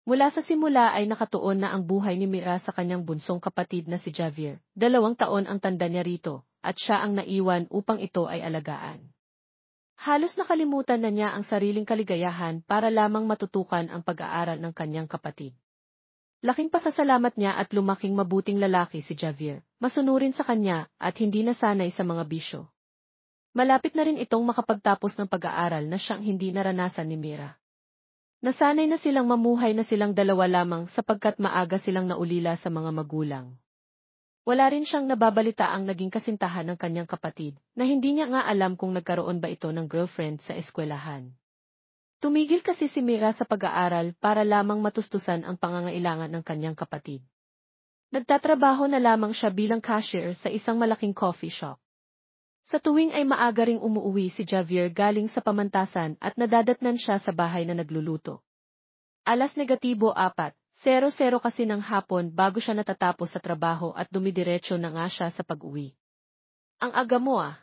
Mula sa simula ay nakatuon na ang buhay ni Mira sa kanyang bunsong kapatid na si Javier. 2 taon ang tanda niya rito, at siya ang naiwan upang ito ay alagaan. Halos nakalimutan na niya ang sariling kaligayahan para lamang matutukan ang pag-aaral ng kanyang kapatid. Laking pasasalamat niya at lumaking mabuting lalaki si Javier, masunurin sa kanya at hindi nasanay sa mga bisyo. Malapit na rin itong makapagtapos ng pag-aaral na siyang hindi naranasan ni Mira. Nasanay na silang mamuhay na silang dalawa lamang sapagkat maaga silang naulila sa mga magulang. Wala rin siyang nababalita ang naging kasintahan ng kanyang kapatid, na hindi niya nga alam kung nagkaroon ba ito ng girlfriend sa eskwelahan. Tumigil kasi si Mira sa pag-aaral para lamang matustusan ang pangangailangan ng kanyang kapatid. Nagtatrabaho na lamang siya bilang cashier sa isang malaking coffee shop. Sa tuwing ay maaga ring umuuwi si Javier galing sa pamantasan at nadadatnan siya sa bahay na nagluluto. 4:00 kasi ng hapon bago siya natatapos sa trabaho at dumidiretso na nga siya sa pag-uwi. Ang aga mo ah.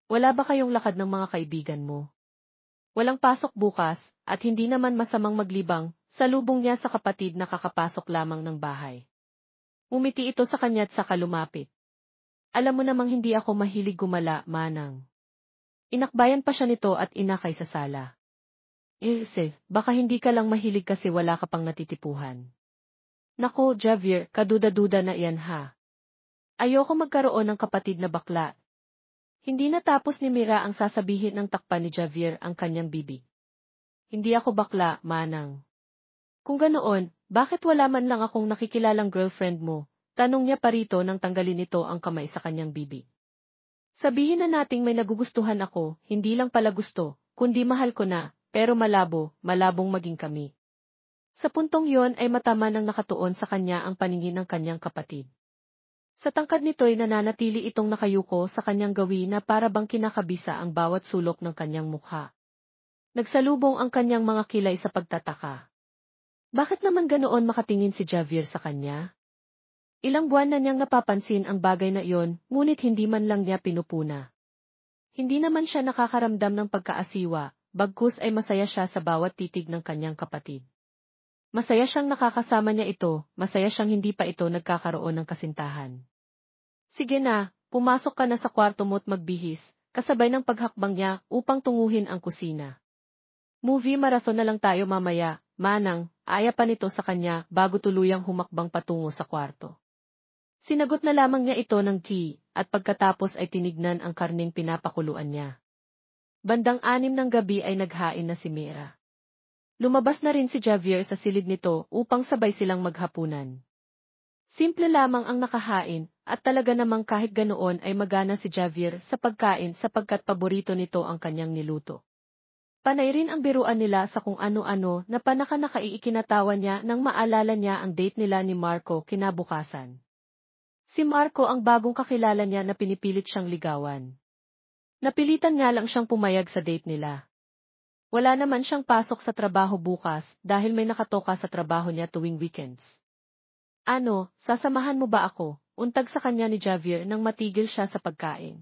Wala ba kayong lakad ng mga kaibigan mo? Walang pasok bukas at hindi naman masamang maglibang, salubong niya sa kapatid na kakapasok lamang ng bahay. Umiti ito sa kanya at saka lumapit. Alam mo namang hindi ako mahilig gumala, Manang. Inakbayan pa siya nito at inakay sa sala. Baka hindi ka lang mahilig kasi wala ka pang natitipuhan. Naku, Javier, kaduda-duda na iyan ha. Ayoko magkaroon ng kapatid na bakla. Hindi natapos ni Mira ang sasabihin ng takpan ni Javier ang kanyang bibig. Hindi ako bakla, Manang. Kung ganoon, bakit wala man lang akong nakikilalang girlfriend mo? Tanong niya pa rito nang tanggalin nito ang kamay sa kanyang bibig. Sabihin na nating may nagugustuhan ako, hindi lang pala gusto, kundi mahal ko na, pero malabong maging kami. Sa puntong yon ay mataman ang nakatuon sa kanya ang paningin ng kanyang kapatid. Sa tangkad nito'y nananatili itong nakayuko sa kanyang gawi na para bang kinakabisa ang bawat sulok ng kanyang mukha. Nagsalubong ang kanyang mga kilay sa pagtataka. Bakit naman ganoon makatingin si Javier sa kanya? Ilang buwan na niyang napapansin ang bagay na iyon, ngunit hindi man lang niya pinupuna. Hindi naman siya nakakaramdam ng pagkaasiwa, bagkus ay masaya siya sa bawat titig ng kanyang kapatid. Masaya siyang nakakasama niya ito, masaya siyang hindi pa ito nagkakaroon ng kasintahan. Sige na, pumasok ka na sa kwarto mo at magbihis, kasabay ng paghakbang niya upang tunguhin ang kusina. Movie marathon na lang tayo mamaya, Manang, aya pa nito sa kanya bago tuluyang humakbang patungo sa kwarto. Sinagot na lamang niya ito ng tea, at pagkatapos ay tinignan ang karneng pinapakuluan niya. Bandang 6 ng gabi ay naghain na si Mira. Lumabas na rin si Javier sa silid nito upang sabay silang maghapunan. Simple lamang ang nakahain, at talaga namang kahit ganoon ay magana si Javier sa pagkain sapagkat paborito nito ang kanyang niluto. Panay rin ang biruan nila sa kung ano-ano na panaka-nakaiikinatawa niya nang maalala niya ang date nila ni Marco kinabukasan. Si Marco ang bagong kakilala niya na pinipilit siyang ligawan. Napilitan nga lang siyang pumayag sa date nila. Wala naman siyang pasok sa trabaho bukas dahil may nakatoka sa trabaho niya tuwing weekends. Ano, sasamahan mo ba ako? Untag sa kanya ni Javier nang matigil siya sa pagkain.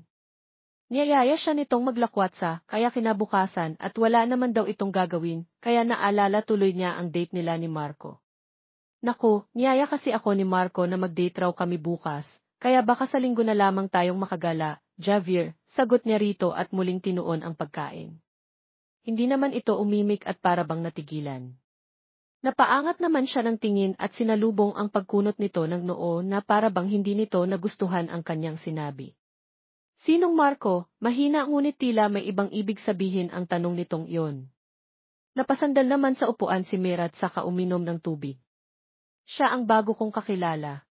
Niyayaya siya nitong maglakwatsa kaya kinabukasan at wala naman daw itong gagawin kaya naalala tuloy niya ang date nila ni Marco. Naku, niyaya kasi ako ni Marco na mag-date raw kami bukas, kaya baka sa linggo na lamang tayong makagala, Javier, sagot niya rito at muling tinuon ang pagkain. Hindi naman ito umimik at parabang natigilan. Napaangat naman siya ng tingin at sinalubong ang pagkunot nito ng noo na parabang hindi nito nagustuhan ang kanyang sinabi. Sinong Marco? Mahina ngunit tila may ibang ibig sabihin ang tanong nitong iyon. Napasandal naman sa upuan si Mira at saka uminom ng tubig. Siya ang bago kong kakilala.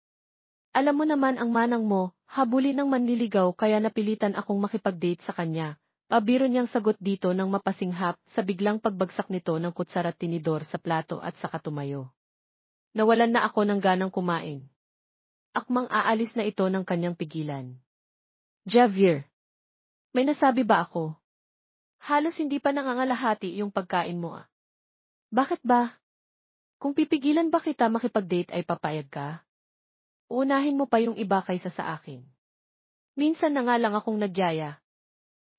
Alam mo naman ang manang mo, habulin ng manliligaw kaya napilitan akong makipag-date sa kanya. Pabiro niyang sagot dito ng mapasinghap sa biglang pagbagsak nito ng kutsara at tinidor sa plato at saka tumayo. Nawalan na ako ng ganang kumain. Akmang aalis na ito ng kanyang pigilan. Javier, may nasabi ba ako? Halos hindi pa nangangalahati yung pagkain mo ah. Bakit ba? Kung pipigilan ba kita makipag-date ay papayag ka? Uunahin mo pa yung iba kaysa sa akin. Minsan na nga lang akong nagyaya.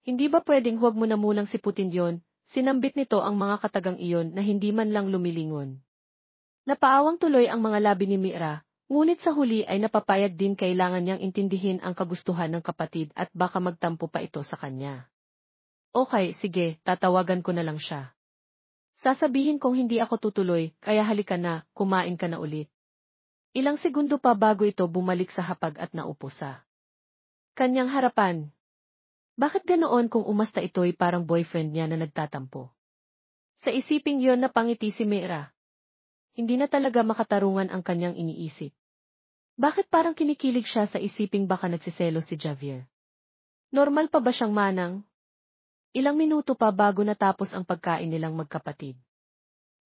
Hindi ba pwedeng huwag mo na munang siputin yon? Sinambit nito ang mga katagang iyon na hindi man lang lumilingon. Napaawang tuloy ang mga labi ni Mira, ngunit sa huli ay napapayag din kailangan niyang intindihin ang kagustuhan ng kapatid at baka magtampo pa ito sa kanya. Okay, sige, tatawagan ko na lang siya. Sasabihin kong hindi ako tutuloy, kaya halika na, kumain ka na ulit. Ilang segundo pa bago ito bumalik sa hapag at naupo sa kanyang harapan. Bakit ganoon kung umasta ito'y parang boyfriend niya na nagtatampo? Sa isiping yon napangiti si Mira. Hindi na talaga makatarungan ang kanyang iniisip. Bakit parang kinikilig siya sa isiping baka nagsiselo si Javier? Normal pa ba siyang manang? Ilang minuto pa bago natapos ang pagkain nilang magkapatid.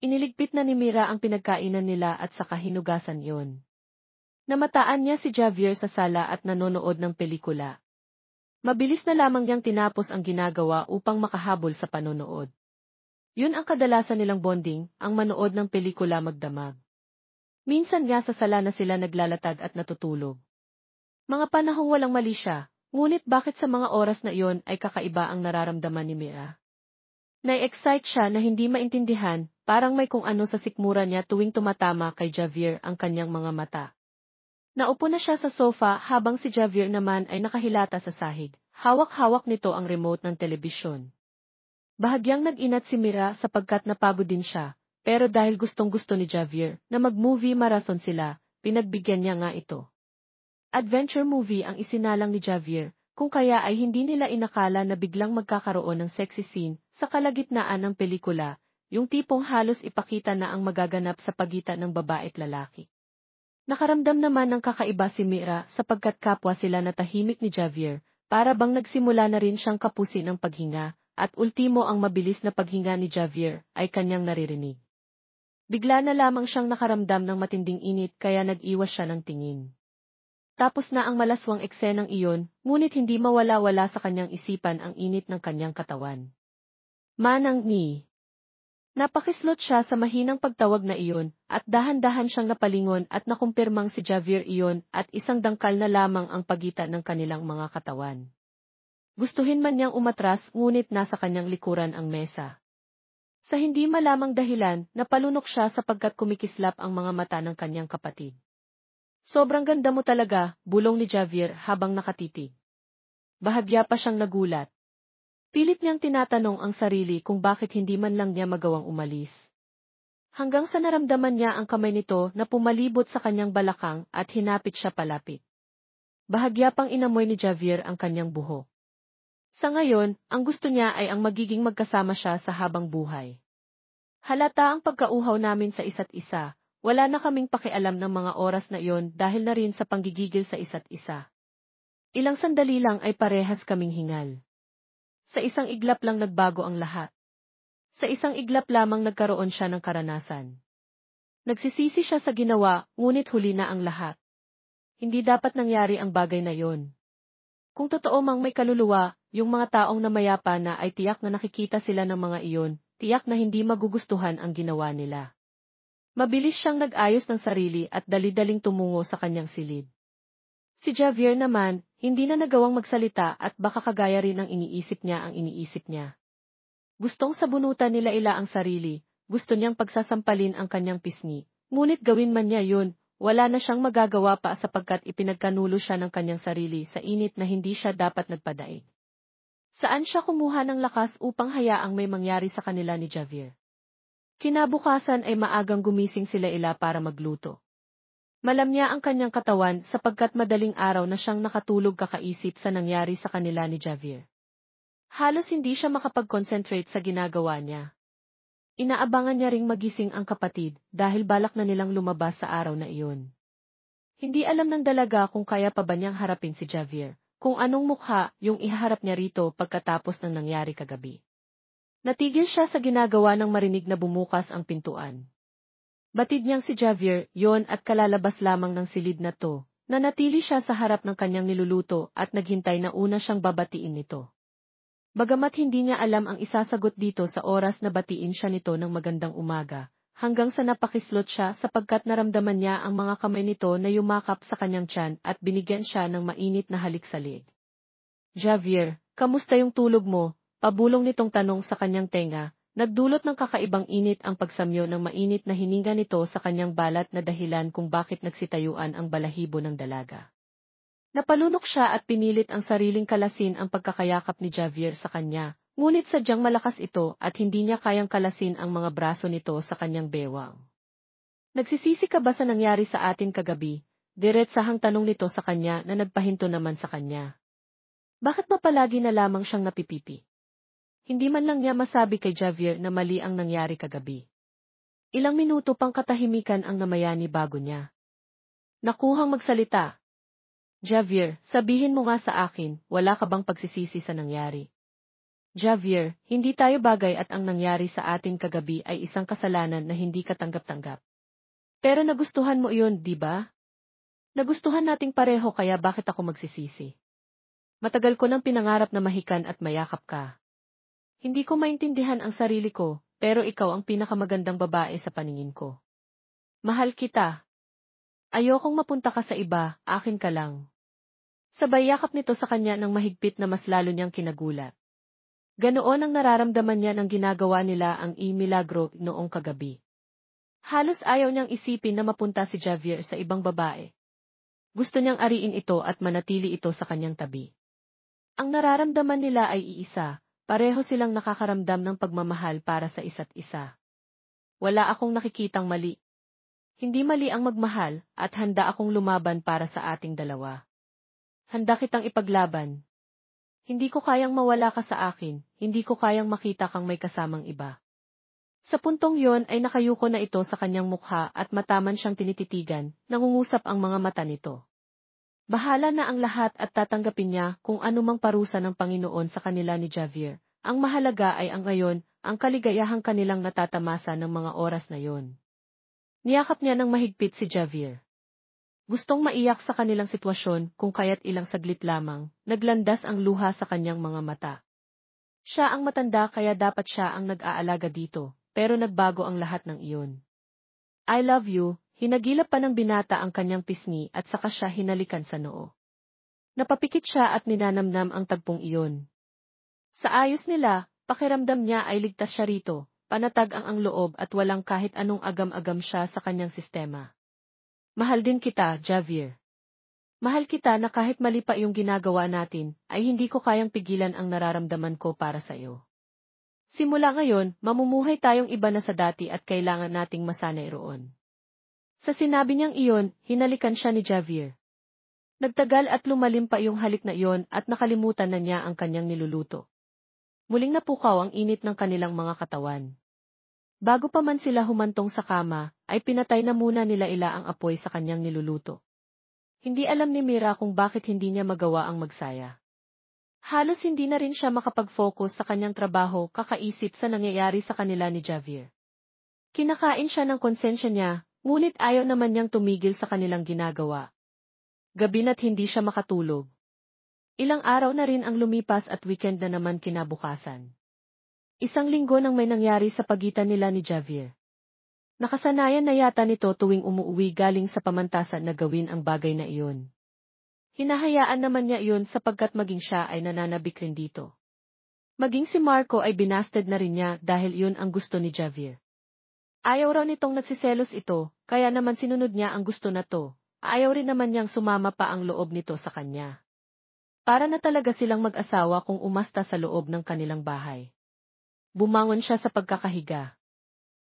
Iniligpit na ni Mira ang pinagkainan nila at saka hinugasan yon. Namataan niya si Javier sa sala at nanonood ng pelikula. Mabilis na lamang niyang tinapos ang ginagawa upang makahabol sa panonood. Yun ang kadalasan nilang bonding, ang manood ng pelikula magdamag. Minsan nga sa sala na sila naglalatag at natutulog. Mga panahong walang mali siya, ngunit bakit sa mga oras na iyon ay kakaiba ang nararamdaman ni Mira? Nai-excite siya na hindi maintindihan, parang may kung ano sa sikmura niya tuwing tumatama kay Javier ang kanyang mga mata. Naupo na siya sa sofa habang si Javier naman ay nakahilata sa sahig. Hawak-hawak nito ang remote ng telebisyon. Bahagyang nag-inat si Mira sapagkat napagod din siya, pero dahil gustong-gusto ni Javier na mag-movie marathon sila, pinagbigyan niya nga ito. Adventure movie ang isinalang ni Javier, kung kaya ay hindi nila inakala na biglang magkakaroon ng sexy scene sa kalagitnaan ng pelikula, yung tipong halos ipakita na ang magaganap sa pagitan ng babae at lalaki. Nakaramdam naman ng kakaiba si Mira sapagkat kapwa sila na tahimik ni Javier, para bang nagsimula na rin siyang kapusin ng paghinga, at ultimo ang mabilis na paghinga ni Javier ay kanyang naririnig. Bigla na lamang siyang nakaramdam ng matinding init kaya nag-iwas siya ng tingin. Tapos na ang malaswang eksenang iyon, ngunit hindi mawala-wala sa kanyang isipan ang init ng kanyang katawan. Manang ni. Napakislot siya sa mahinang pagtawag na iyon, at dahan-dahan siyang napalingon at nakumpirmang si Javier iyon at isang dangkal na lamang ang pagitan ng kanilang mga katawan. Gustuhin man niyang umatras ngunit nasa kanyang likuran ang mesa. Sa hindi malamang dahilan, napalunok siya sapagkat kumikislap ang mga mata ng kanyang kapatid. Sobrang ganda mo talaga, bulong ni Javier habang nakatitig. Bahagya pa siyang nagulat. Pilit niyang tinatanong ang sarili kung bakit hindi man lang niya magawang umalis. Hanggang sa naramdaman niya ang kamay nito na pumalibot sa kanyang balakang at hinapit siya palapit. Bahagya pang inamoy ni Javier ang kanyang buhok. Sa ngayon, ang gusto niya ay ang magiging magkasama siya sa habang buhay. Halata ang pagkauhaw namin sa isa't isa, wala na kaming pakialam ng mga oras na iyon dahil na rin sa panggigigil sa isa't isa. Ilang sandali lang ay parehas kaming hingal. Sa isang iglap lang nagbago ang lahat. Sa isang iglap lamang nagkaroon siya ng karanasan. Nagsisisi siya sa ginawa, ngunit huli na ang lahat. Hindi dapat nangyari ang bagay na yon. Kung totoo mang may kaluluwa, yung mga taong namayapa na ay tiyak na nakikita sila ng mga iyon, tiyak na hindi magugustuhan ang ginawa nila. Mabilis siyang nag-ayos ng sarili at dali-daling tumungo sa kanyang silid. Si Javier naman, hindi na nagawang magsalita at baka kagaya rin ng iniisip niya ang iniisip niya. Gustong sabunutan nila ang sarili, gusto niyang pagsasampalin ang kanyang pisngi, ngunit gawin man niya yun, wala na siyang magagawa pa sapagkat ipinagkanulo siya ng kanyang sarili sa init na hindi siya dapat nagpadaig. Saan siya kumuha ng lakas upang hayaang may mangyari sa kanila ni Javier? Kinabukasan ay maagang gumising sila para magluto. Malam niya ang kanyang katawan sapagkat madaling araw na siyang nakatulog kakaisip sa nangyari sa kanila ni Javier. Halos hindi siya makapag-concentrate sa ginagawa niya. Inaabangan niya ring magising ang kapatid dahil balak na nilang lumabas sa araw na iyon. Hindi alam ng dalaga kung kaya pa ba niyang harapin si Javier, kung anong mukha yung ihaharap niya rito pagkatapos ng nangyari kagabi. Natigil siya sa ginagawa nang marinig na bumukas ang pintuan. Batid niyang si Javier yon at kalalabas lamang ng silid na to, nanatili siya sa harap ng kanyang niluluto at naghintay na una siyang babatiin nito. Bagamat hindi niya alam ang isasagot dito sa oras na batiin siya nito ng magandang umaga, hanggang sa napakislot siya sapagkat naramdaman niya ang mga kamay nito na yumakap sa kanyang tiyan at binigyan siya ng mainit na halik sa liig. Javier, kamusta yung tulog mo? Pabulong nitong tanong sa kanyang tenga, Nagdulot ng kakaibang init ang pagsamyo ng mainit na hininga nito sa kanyang balat na dahilan kung bakit nagsitayuan ang balahibo ng dalaga. Napalunok siya at pinilit ang sariling kalasin ang pagkakayakap ni Javier sa kanya, ngunit sadyang malakas ito at hindi niya kayang kalasin ang mga braso nito sa kanyang bewang. Nagsisisi ka ba sa nangyari sa atin kagabi? Diretsahang tanong nito sa kanya na nagpahinto naman sa kanya. Bakit ba palagi na lamang siyang napipipi? Hindi man lang niya masabi kay Javier na mali ang nangyari kagabi. Ilang minuto pang katahimikan ang namayani bago niya nakuhang magsalita. Javier, sabihin mo nga sa akin, wala ka bang pagsisisi sa nangyari? Javier, hindi tayo bagay at ang nangyari sa atin kagabi ay isang kasalanan na hindi katanggap-tanggap. Pero nagustuhan mo iyon, di ba? Nagustuhan nating pareho kaya bakit ako magsisisi? Matagal ko nang pinangarap na mahikan at mayakap ka. Hindi ko maintindihan ang sarili ko, pero ikaw ang pinakamagandang babae sa paningin ko. Mahal kita. Ayokong mapunta ka sa iba, akin ka lang. Sabay yakap nito sa kanya ng mahigpit na mas lalo niyang kinagulat. Ganoon ang nararamdaman niya nang ginagawa nila ang milagro noong kagabi. Halos ayaw niyang isipin na mapunta si Javier sa ibang babae. Gusto niyang ariin ito at manatili ito sa kanyang tabi. Ang nararamdaman nila ay iisa. Pareho silang nakakaramdam ng pagmamahal para sa isa't isa. Wala akong nakikitang mali. Hindi mali ang magmahal at handa akong lumaban para sa ating dalawa. Handa kitang ipaglaban. Hindi ko kayang mawala ka sa akin, hindi ko kayang makita kang may kasamang iba. Sa puntong yon ay nakayuko na ito sa kanyang mukha at mataman siyang tinititigan, nangungusap ang mga mata nito. Bahala na ang lahat at tatanggapin niya kung anumang parusa ng Panginoon sa kanila ni Javier. Ang mahalaga ay ang ngayon, ang kaligayahang kanilang natatamasa ng mga oras na yon. Niyakap niya ng mahigpit si Javier. Gustong maiyak sa kanilang sitwasyon kung kaya't ilang saglit lamang, naglandas ang luha sa kanyang mga mata. Siya ang matanda kaya dapat siya ang nag-aalaga dito, pero nagbago ang lahat ng iyon. I love you. Hinagilap pa ng binata ang kanyang pisngi at saka siya hinalikan sa noo. Napapikit siya at ninanamnam ang tagpong iyon. Sa ayos nila, pakiramdam niya ay ligtas siya rito, panatag ang loob at walang kahit anong agam-agam siya sa kanyang sistema. Mahal din kita, Javier. Mahal kita na kahit mali pa yung ginagawa natin, ay hindi ko kayang pigilan ang nararamdaman ko para sa iyo. Simula ngayon, mamumuhay tayong iba na sa dati at kailangan nating masanay roon. Sa sinabi niyang iyon, hinalikan siya ni Javier. Nagtagal at lumalim pa yung halik na iyon at nakalimutan na niya ang kanyang niluluto. Muling napukaw ang init ng kanilang mga katawan. Bago pa man sila humantong sa kama, ay pinatay na muna nila ang apoy sa kanyang niluluto. Hindi alam ni Mira kung bakit hindi niya magawa ang magsaya. Halos hindi na rin siya makapag-focus sa kanyang trabaho kakaisip sa nangyayari sa kanila ni Javier. Kinakain siya ng konsensya niya, ngunit ayaw naman niyang tumigil sa kanilang ginagawa. Gabi na't hindi siya makatulog. Ilang araw na rin ang lumipas at weekend na naman kinabukasan. Isang linggo nang may nangyari sa pagitan nila ni Javier. Nakasanayan na yata nito tuwing umuuwi galing sa pamantasan na gawin ang bagay na iyon. Hinahayaan naman niya iyon sapagkat maging siya ay nananabik rin dito. Maging si Marco ay binasted na rin niya dahil iyon ang gusto ni Javier. Ayaw raw nitong nagsiselos ito, kaya naman sinunod niya ang gusto na to. Ayaw rin naman niyang sumama pa ang loob nito sa kanya. Para na talaga silang mag-asawa kung umasta sa loob ng kanilang bahay. Bumangon siya sa pagkakahiga.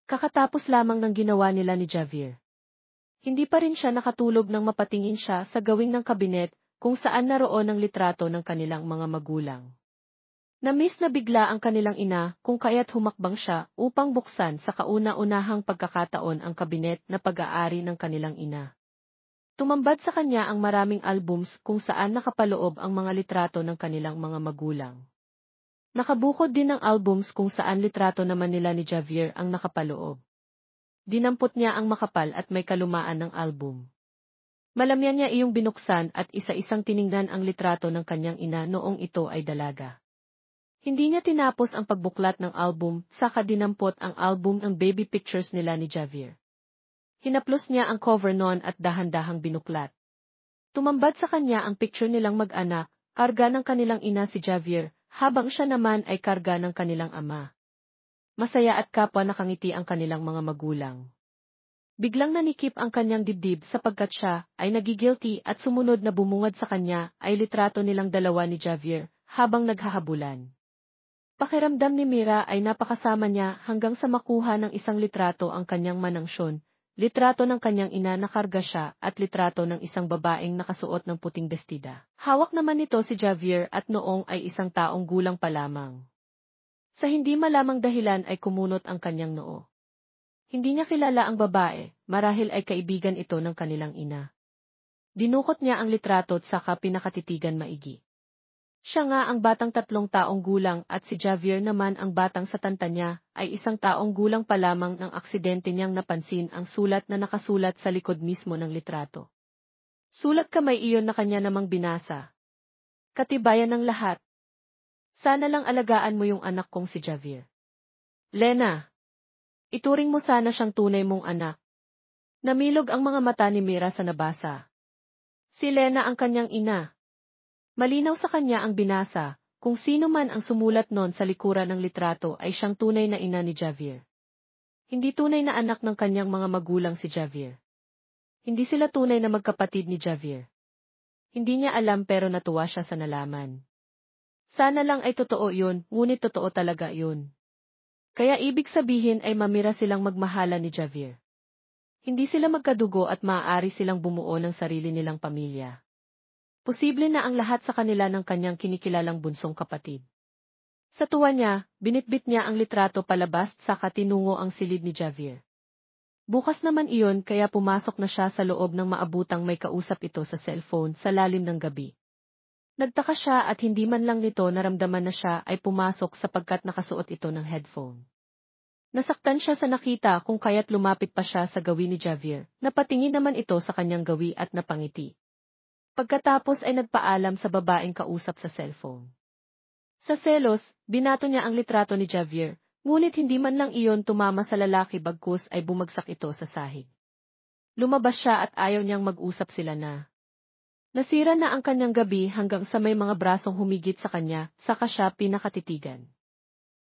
Kakatapos lamang ng ginawa nila ni Javier. Hindi pa rin siya nakatulog nang mapatingin siya sa gawing ng kabinet kung saan naroon ang litrato ng kanilang mga magulang. Na-miss na bigla ang kanilang ina kung kaya't humakbang siya upang buksan sa kauna-unahang pagkakataon ang kabinet na pag-aari ng kanilang ina. Tumambad sa kanya ang maraming albums kung saan nakapaloob ang mga litrato ng kanilang mga magulang. Nakabukod din ang albums kung saan litrato naman nila ni Javier ang nakapaloob. Dinampot niya ang makapal at may kalumaan ng album. Malamyan niya iyong binuksan at isa-isang tiningnan ang litrato ng kanyang ina noong ito ay dalaga. Hindi niya tinapos ang pagbuklat ng album, saka dinampot ang album ng baby pictures nila ni Javier. Hinaplos niya ang cover noon at dahan-dahang binuklat. Tumambad sa kanya ang picture nilang mag-anak, karga ng kanilang ina si Javier, habang siya naman ay karga ng kanilang ama. Masaya at kapwa nakangiti ang kanilang mga magulang. Biglang nanikip ang kanyang dibdib sapagkat siya ay nagigilty at sumunod na bumungad sa kanya ay litrato nilang dalawa ni Javier habang naghahabulan. Pakiramdam ni Mira ay napakasama niya hanggang sa makuha ng isang litrato ang kanyang manangsyon, litrato ng kanyang ina na karga siya at litrato ng isang babaeng nakasuot ng puting bestida. Hawak naman nito si Javier at noong ay isang taong gulang pa lamang. Sa hindi malamang dahilan ay kumunot ang kanyang noo. Hindi niya kilala ang babae, marahil ay kaibigan ito ng kanilang ina. Dinukot niya ang litrato at saka pinakatitigan maigi. Siya nga ang batang 3 taong gulang at si Javier naman ang batang sa tanta niya ay 1 taong gulang pa lamang ng aksidente niyang napansin ang sulat na nakasulat sa likod mismo ng litrato. Sulat kamay iyon na kanya namang binasa. Katibayan ng lahat. Sana lang alagaan mo yung anak kong si Javier. Lena! Ituring mo sana siyang tunay mong anak. Namilog ang mga mata ni Mira sa nabasa. Si Lena ang kanyang ina. Malinaw sa kanya ang binasa, kung sino man ang sumulat noon sa likuran ng litrato ay siyang tunay na ina ni Javier. Hindi tunay na anak ng kanyang mga magulang si Javier. Hindi sila tunay na magkapatid ni Javier. Hindi niya alam pero natuwa siya sa nalaman. Sana lang ay totoo yun, ngunit totoo talaga yun. Kaya ibig sabihin ay mamira silang magmahala ni Javier. Hindi sila magkadugo at maaari silang bumuo ng sarili nilang pamilya. Posible na ang lahat sa kanila ng kanyang kinikilalang bunsong kapatid. Sa tuwa niya, binitbit niya ang litrato palabas saka tinungo ang silid ni Javier. Bukas naman iyon kaya pumasok na siya sa loob ng maabutang may kausap ito sa cellphone sa lalim ng gabi. Nagtaka siya at hindi man lang nito naramdaman na siya ay pumasok sapagkat nakasuot ito ng headphone. Nasaktan siya sa nakita kung kaya't lumapit pa siya sa gawi ni Javier, napatingin naman ito sa kanyang gawi at napangiti. Pagkatapos ay nagpaalam sa babaeng kausap sa cellphone. Sa selos, binato niya ang litrato ni Javier, ngunit hindi man lang iyon tumama sa lalaki bagkus ay bumagsak ito sa sahig. Lumabas siya at ayaw niyang mag-usap sila na. Nasira na ang kanyang gabi hanggang sa may mga brasong humigit sa kanya, saka siya pinakatitigan.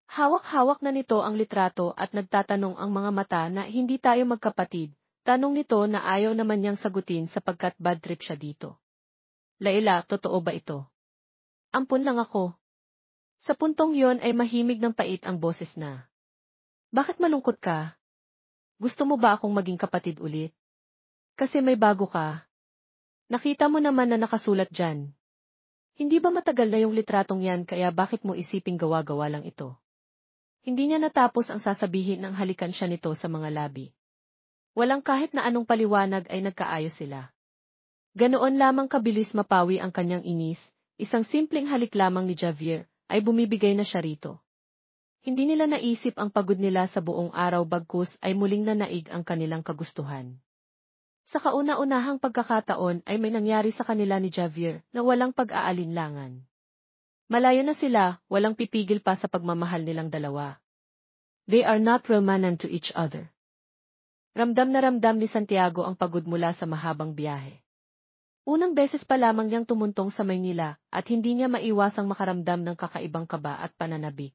Hawak-hawak na nito ang litrato at nagtatanong ang mga mata na hindi tayo magkapatid, tanong nito na ayaw naman niyang sagutin sapagkat bad trip siya dito. Laila, totoo ba ito? Ampun lang ako. Sa puntong yon ay mahimig ng pait ang boses na. Bakit malungkot ka? Gusto mo ba akong maging kapatid ulit? Kasi may bago ka. Nakita mo naman na nakasulat dyan. Hindi ba matagal na yung litratong yan kaya bakit mo isiping gawa-gawa lang ito? Hindi niya natapos ang sasabihin nang halikan siya nito sa mga labi. Walang kahit na anong paliwanag ay nagkaayos sila. Ganoon lamang kabilis mapawi ang kanyang inis, isang simpleng halik lamang ni Javier ay bumibigay na siya rito. Hindi nila naisip ang pagod nila sa buong araw bagkus ay muling nanaig ang kanilang kagustuhan. Sa kauna-unahang pagkakataon ay may nangyari sa kanila ni Javier na walang pag-aalinlangan. Malayo na sila, walang pipigil pa sa pagmamahal nilang dalawa. They are not remnant to each other. Ramdam na ramdam ni Santiago ang pagod mula sa mahabang biyahe. Unang beses pa lamang niyang tumuntong sa Maynila at hindi niya maiwasang makaramdam ng kakaibang kaba at pananabik.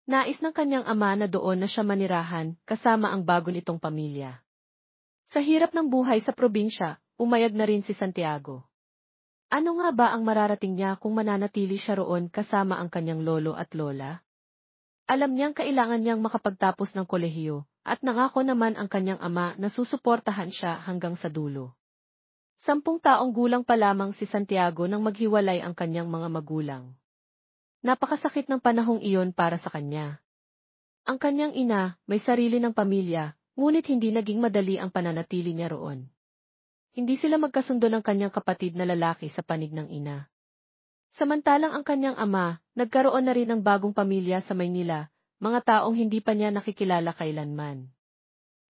Nais ng kanyang ama na doon na siya manirahan kasama ang bago nitong pamilya. Sa hirap ng buhay sa probinsya, umayag na rin si Santiago. Ano nga ba ang mararating niya kung mananatili siya roon kasama ang kanyang lolo at lola? Alam niyang kailangan niyang makapagtapos ng kolehiyo, at nangako naman ang kanyang ama na susuportahan siya hanggang sa dulo. 10 taong gulang pa lamang si Santiago nang maghiwalay ang kanyang mga magulang. Napakasakit ng panahong iyon para sa kanya. Ang kanyang ina, may sarili ng pamilya, ngunit hindi naging madali ang pananatili niya roon. Hindi sila magkasundo ng kanyang kapatid na lalaki sa panig ng ina. Samantalang ang kanyang ama, nagkaroon na rin ng bagong pamilya sa Maynila, mga taong hindi pa niya nakikilala kailanman.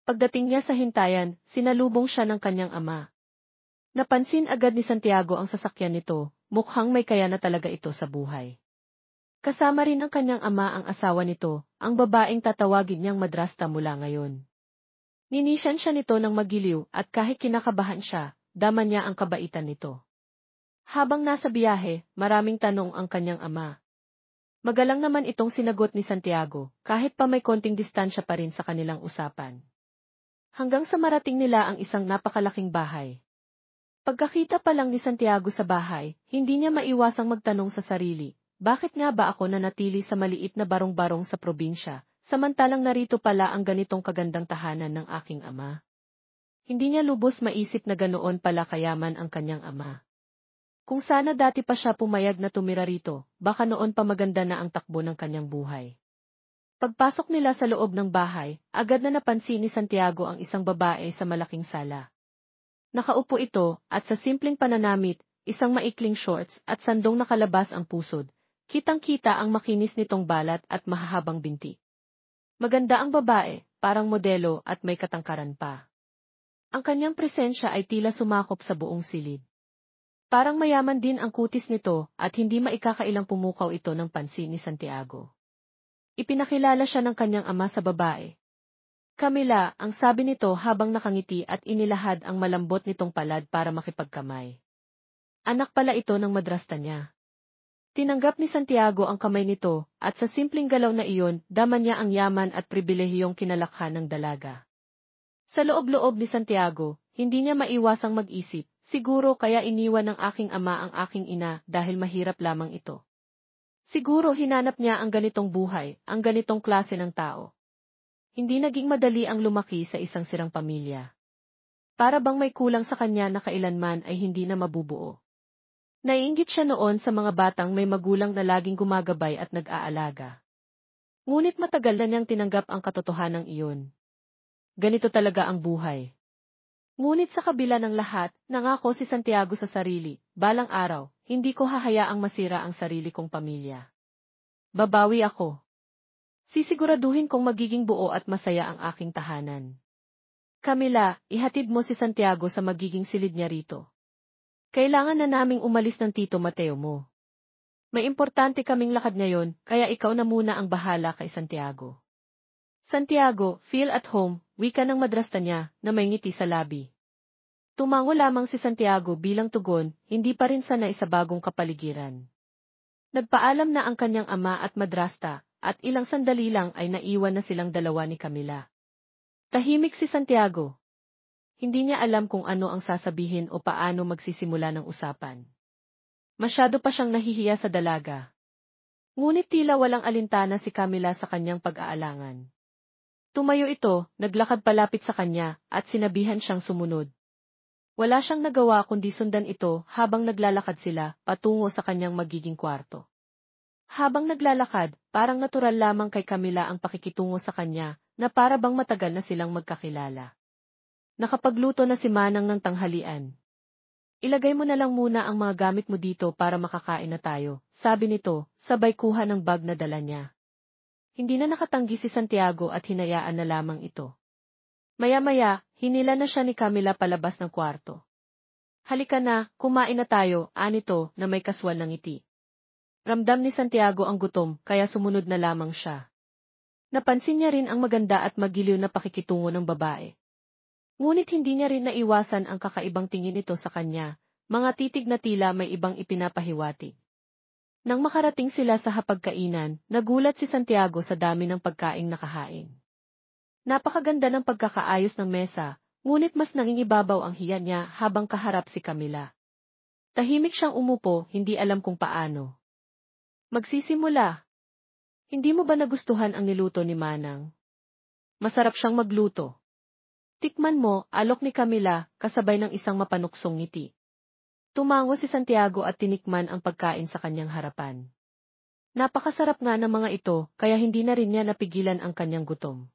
Pagdating niya sa hintayan, sinalubong siya ng kanyang ama. Napansin agad ni Santiago ang sasakyan nito, mukhang may kaya na talaga ito sa buhay. Kasama rin ang kanyang ama ang asawa nito, ang babaeng tatawagin niyang madrasta mula ngayon. Ninisyan siya nito ng magiliw at kahit kinakabahan siya, dama niya ang kabaitan nito. Habang nasa biyahe, maraming tanong ang kanyang ama. Magalang naman itong sinagot ni Santiago, kahit pa may konting distansya pa rin sa kanilang usapan. Hanggang sa marating nila ang isang napakalaking bahay. Pagkakita pa lang ni Santiago sa bahay, hindi niya maiwasang magtanong sa sarili, bakit nga ba ako nanatili sa maliit na barong-barong sa probinsya, samantalang narito pala ang ganitong kagandang tahanan ng aking ama? Hindi niya lubos maisip na ganoon pala kayaman ang kanyang ama. Kung sana dati pa siya pumayag na tumira rito, baka noon pa maganda na ang takbo ng kanyang buhay. Pagpasok nila sa loob ng bahay, agad na napansin ni Santiago ang isang babae sa malaking sala. Nakaupo ito, at sa simpleng pananamit, isang maikling shorts at sandong nakalabas ang pusod, kitang-kita ang makinis nitong balat at mahahabang binti. Maganda ang babae, parang modelo at may katangkaran pa. Ang kanyang presensya ay tila sumakop sa buong silid. Parang mayaman din ang kutis nito at hindi maikakailang pumukaw ito ng pansin ni Santiago. Ipinakilala siya ng kanyang ama sa babae. Camila, ang sabi nito habang nakangiti at inilahad ang malambot nitong palad para makipagkamay. Anak pala ito ng madrasta niya. Tinanggap ni Santiago ang kamay nito at sa simpleng galaw na iyon, dama niya ang yaman at pribilehiyong kinalakhan ng dalaga. Sa loob-loob ni Santiago, hindi niya maiwasang mag-isip, siguro kaya iniwan ng aking ama ang aking ina dahil mahirap lamang ito. Siguro hinanap niya ang ganitong buhay, ang ganitong klase ng tao. Hindi naging madali ang lumaki sa isang sirang pamilya. Para bang may kulang sa kanya na kailanman ay hindi na mabubuo. Naiinggit siya noon sa mga batang may magulang na laging gumagabay at nag-aalaga. Ngunit matagal na niyang tinanggap ang katotohanan iyon. Ganito talaga ang buhay. Ngunit sa kabila ng lahat, nangako si Santiago sa sarili, balang araw, hindi ko hahayaang masira ang sarili kong pamilya. Babawi ako. Sisiguraduhin kong magiging buo at masaya ang aking tahanan. Camila, ihatid mo si Santiago sa magiging silid niya rito. Kailangan na naming umalis ng Tito Mateo mo. May importante kaming lakad ngayon, kaya ikaw na muna ang bahala kay Santiago. Santiago, feel at home, wika ng madrasta niya, na may ngiti sa labi. Tumango lamang si Santiago bilang tugon, hindi pa rin sanay sa bagong kapaligiran. Nagpaalam na ang kanyang ama at madrasta, at ilang sandali lang ay naiwan na silang dalawa ni Camila. Tahimik si Santiago. Hindi niya alam kung ano ang sasabihin o paano magsisimula ng usapan. Masyado pa siyang nahihiya sa dalaga. Ngunit tila walang alintana si Camila sa kanyang pag-aalangan. Tumayo ito, naglakad palapit sa kanya, at sinabihan siyang sumunod. Wala siyang nagawa kundi sundan ito habang naglalakad sila patungo sa kanyang magiging kwarto. Habang naglalakad, parang natural lamang kay Camila ang pakikitungo sa kanya, na para bang matagal na silang magkakilala. Nakapagluto na si Manang ng tanghalian. Ilagay mo na lang muna ang mga gamit mo dito para makakain na tayo, sabi nito, sabay kuha ng bag na dala niya. Hindi na nakatanggi si Santiago at hinayaan na lamang ito. Maya-maya, hinila na siya ni Camila palabas ng kwarto. Halika na, kumain na tayo, anito, na may kaswal ng ngiti. Ramdam ni Santiago ang gutom, kaya sumunod na lamang siya. Napansin niya rin ang maganda at magiliw na pakikitungo ng babae. Ngunit hindi niya rin naiwasan ang kakaibang tingin nito sa kanya, mga titig na tila may ibang ipinapahiwatig. Nang makarating sila sa hapagkainan, nagulat si Santiago sa dami ng pagkaing nakahain. Napakaganda ng pagkakaayos ng mesa, ngunit mas nangingibabaw ang hiya niya habang kaharap si Camila. Tahimik siyang umupo, hindi alam kung paano. Magsisimula. Hindi mo ba nagustuhan ang niluto ni Manang? Masarap siyang magluto. Tikman mo, alok ni Camila, kasabay ng isang mapanuksong ngiti. Tumango si Santiago at tinikman ang pagkain sa kanyang harapan. Napakasarap nga ng mga ito, kaya hindi na rin niya napigilan ang kanyang gutom.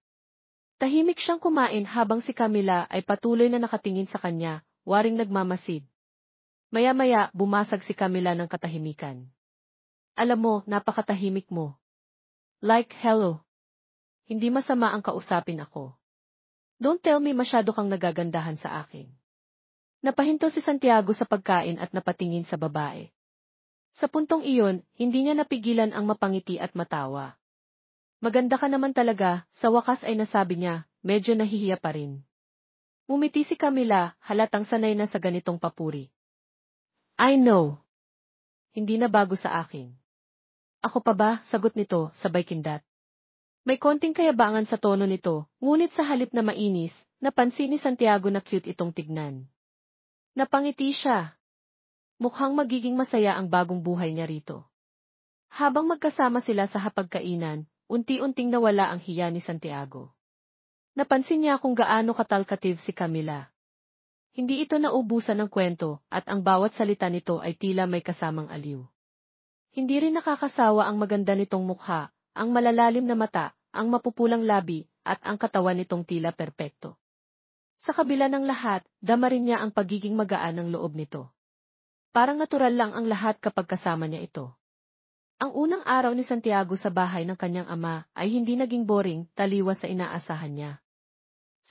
Tahimik siyang kumain habang si Camila ay patuloy na nakatingin sa kanya, waring nagmamasid. Maya-maya, bumasag si Camila ng katahimikan. Alam mo, napakatahimik mo. Like, hello. Hindi masama ang kausapin ako. Don't tell me masyado kang nagagandahan sa akin. Napahinto si Santiago sa pagkain at napatingin sa babae. Sa puntong iyon, hindi niya napigilan ang mapangiti at matawa. Maganda ka naman talaga, sa wakas ay nasabi niya, medyo nahihiya pa rin. Ngumiti si Camila, halatang sanay na sa ganitong papuri. I know. Hindi na bago sa akin. Ako pa ba, sagot nito, sabay kindat. May konting kayabangan sa tono nito, ngunit sa halip na mainis, napansin ni Santiago na cute itong tignan. Napangiti siya. Mukhang magiging masaya ang bagong buhay niya rito. Habang magkasama sila sa hapagkainan, unti-unting nawala ang hiya ni Santiago. Napansin niya kung gaano katalkative si Camila. Hindi ito naubusan ng kwento, at ang bawat salita nito ay tila may kasamang aliw. Hindi rin nakakasawa ang maganda nitong mukha, ang malalalim na mata, ang mapupulang labi, at ang katawan nitong tila perpekto. Sa kabila ng lahat, dama rin niya ang pagiging magaan ng loob nito. Parang natural lang ang lahat kapag kasama niya ito. Ang unang araw ni Santiago sa bahay ng kanyang ama ay hindi naging boring, taliwas sa inaasahan niya.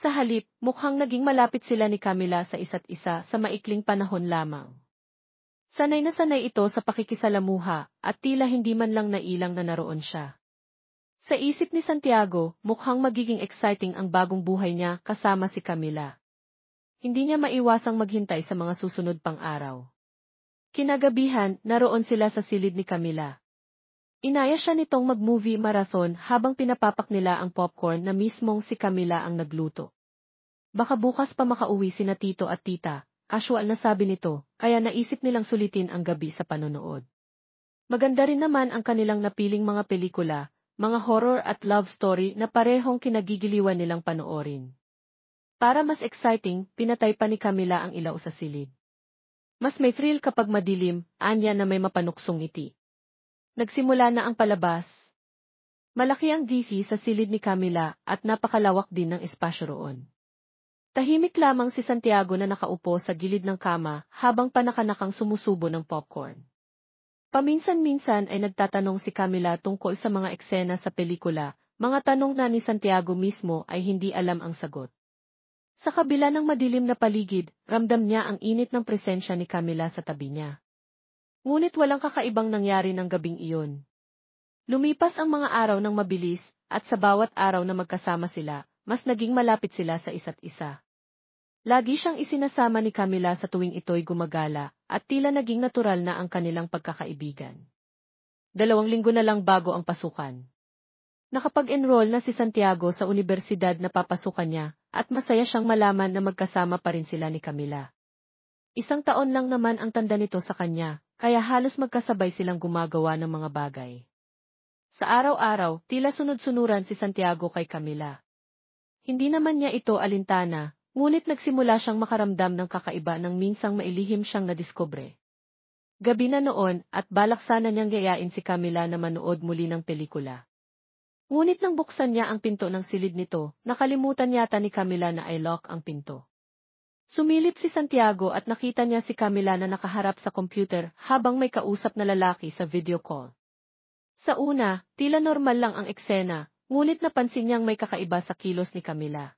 Sa halip, mukhang naging malapit sila ni Camila sa isa't isa sa maikling panahon lamang. Sanay na sanay ito sa pakikisalamuha, at tila hindi man lang nailang na naroon siya. Sa isip ni Santiago, mukhang magiging exciting ang bagong buhay niya kasama si Camila. Hindi niya maiwasang maghintay sa mga susunod pang araw. Kinagabihan, naroon sila sa silid ni Camila. Inaya siya nitong mag-movie marathon habang pinapapak nila ang popcorn na mismong si Camila ang nagluto. Baka bukas pa makauwi sina tito at tita, casual na sabi nito, kaya naisip nilang sulitin ang gabi sa panonood. Maganda rin naman ang kanilang napiling mga pelikula, mga horror at love story na parehong kinagigiliwan nilang panoorin. Para mas exciting, pinatay pa ni Camila ang ilaw sa silid. Mas may thrill kapag madilim, anya na may mapanuksong ngiti. Nagsimula na ang palabas. Malaki ang DC sa silid ni Camila at napakalawak din ng espasyo roon. Tahimik lamang si Santiago na nakaupo sa gilid ng kama habang panakanakang sumusubo ng popcorn. Paminsan-minsan ay nagtatanong si Camila tungkol sa mga eksena sa pelikula, mga tanong na ni Santiago mismo ay hindi alam ang sagot. Sa kabila ng madilim na paligid, ramdam niya ang init ng presensya ni Camila sa tabi niya. Ngunit walang kakaibang nangyari ng gabing iyon. Lumipas ang mga araw ng mabilis, at sa bawat araw na magkasama sila, mas naging malapit sila sa isa't isa. Lagi siyang isinasama ni Camila sa tuwing ito'y gumagala, at tila naging natural na ang kanilang pagkakaibigan. 2 linggo na lang bago ang pasukan. Nakapag-enroll na si Santiago sa universidad na papasukan niya, at masaya siyang malaman na magkasama pa rin sila ni Camila. 1 taon lang naman ang tanda nito sa kanya, kaya halos magkasabay silang gumagawa ng mga bagay. Sa araw-araw, tila sunod-sunuran si Santiago kay Camila. Hindi naman niya ito alintana, ngunit nagsimula siyang makaramdam ng kakaiba nang minsang mailihim siyang nadiskubre. Gabi na noon, at balak sana niyang yayain si Camila na manood muli ng pelikula. Ngunit nang buksan niya ang pinto ng silid nito, nakalimutan yata ni Camila na i-lock ang pinto. Sumilip si Santiago at nakita niya si Camila na nakaharap sa computer habang may kausap na lalaki sa video call. Sa una, tila normal lang ang eksena, ngunit napansin niyang may kakaiba sa kilos ni Camila.